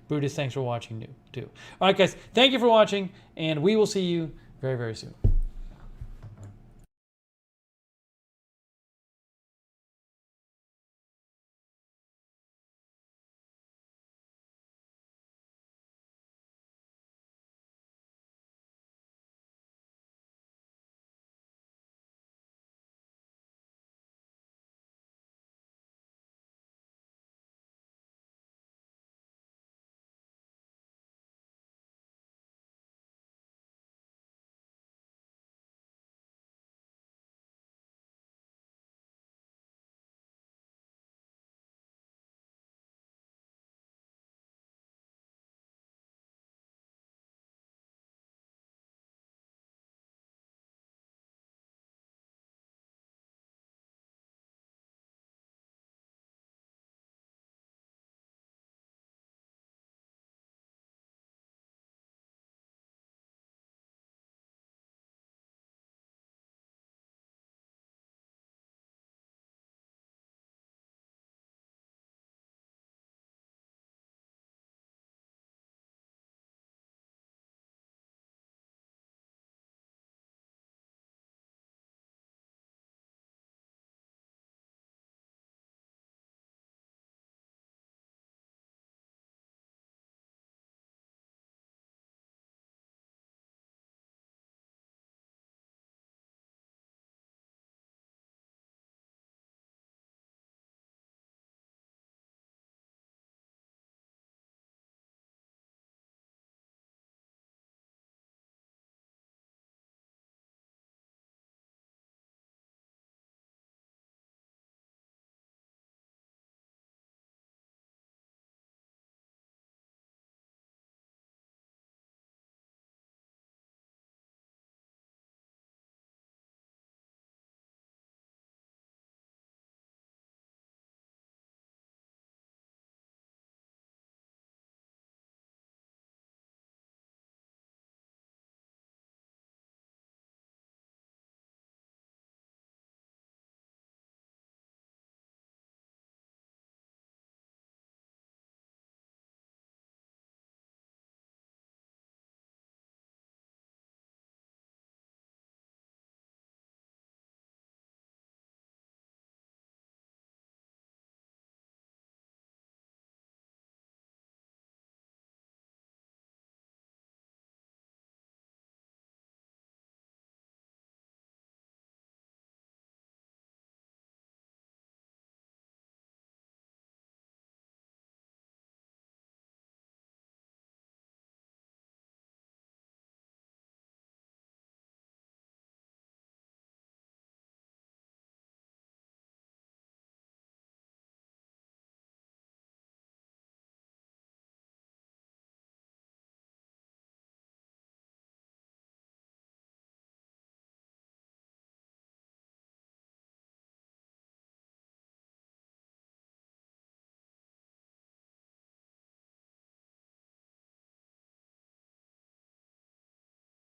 Brutus, thanks for watching too. All right, guys, thank you for watching, and we will see you very, very soon.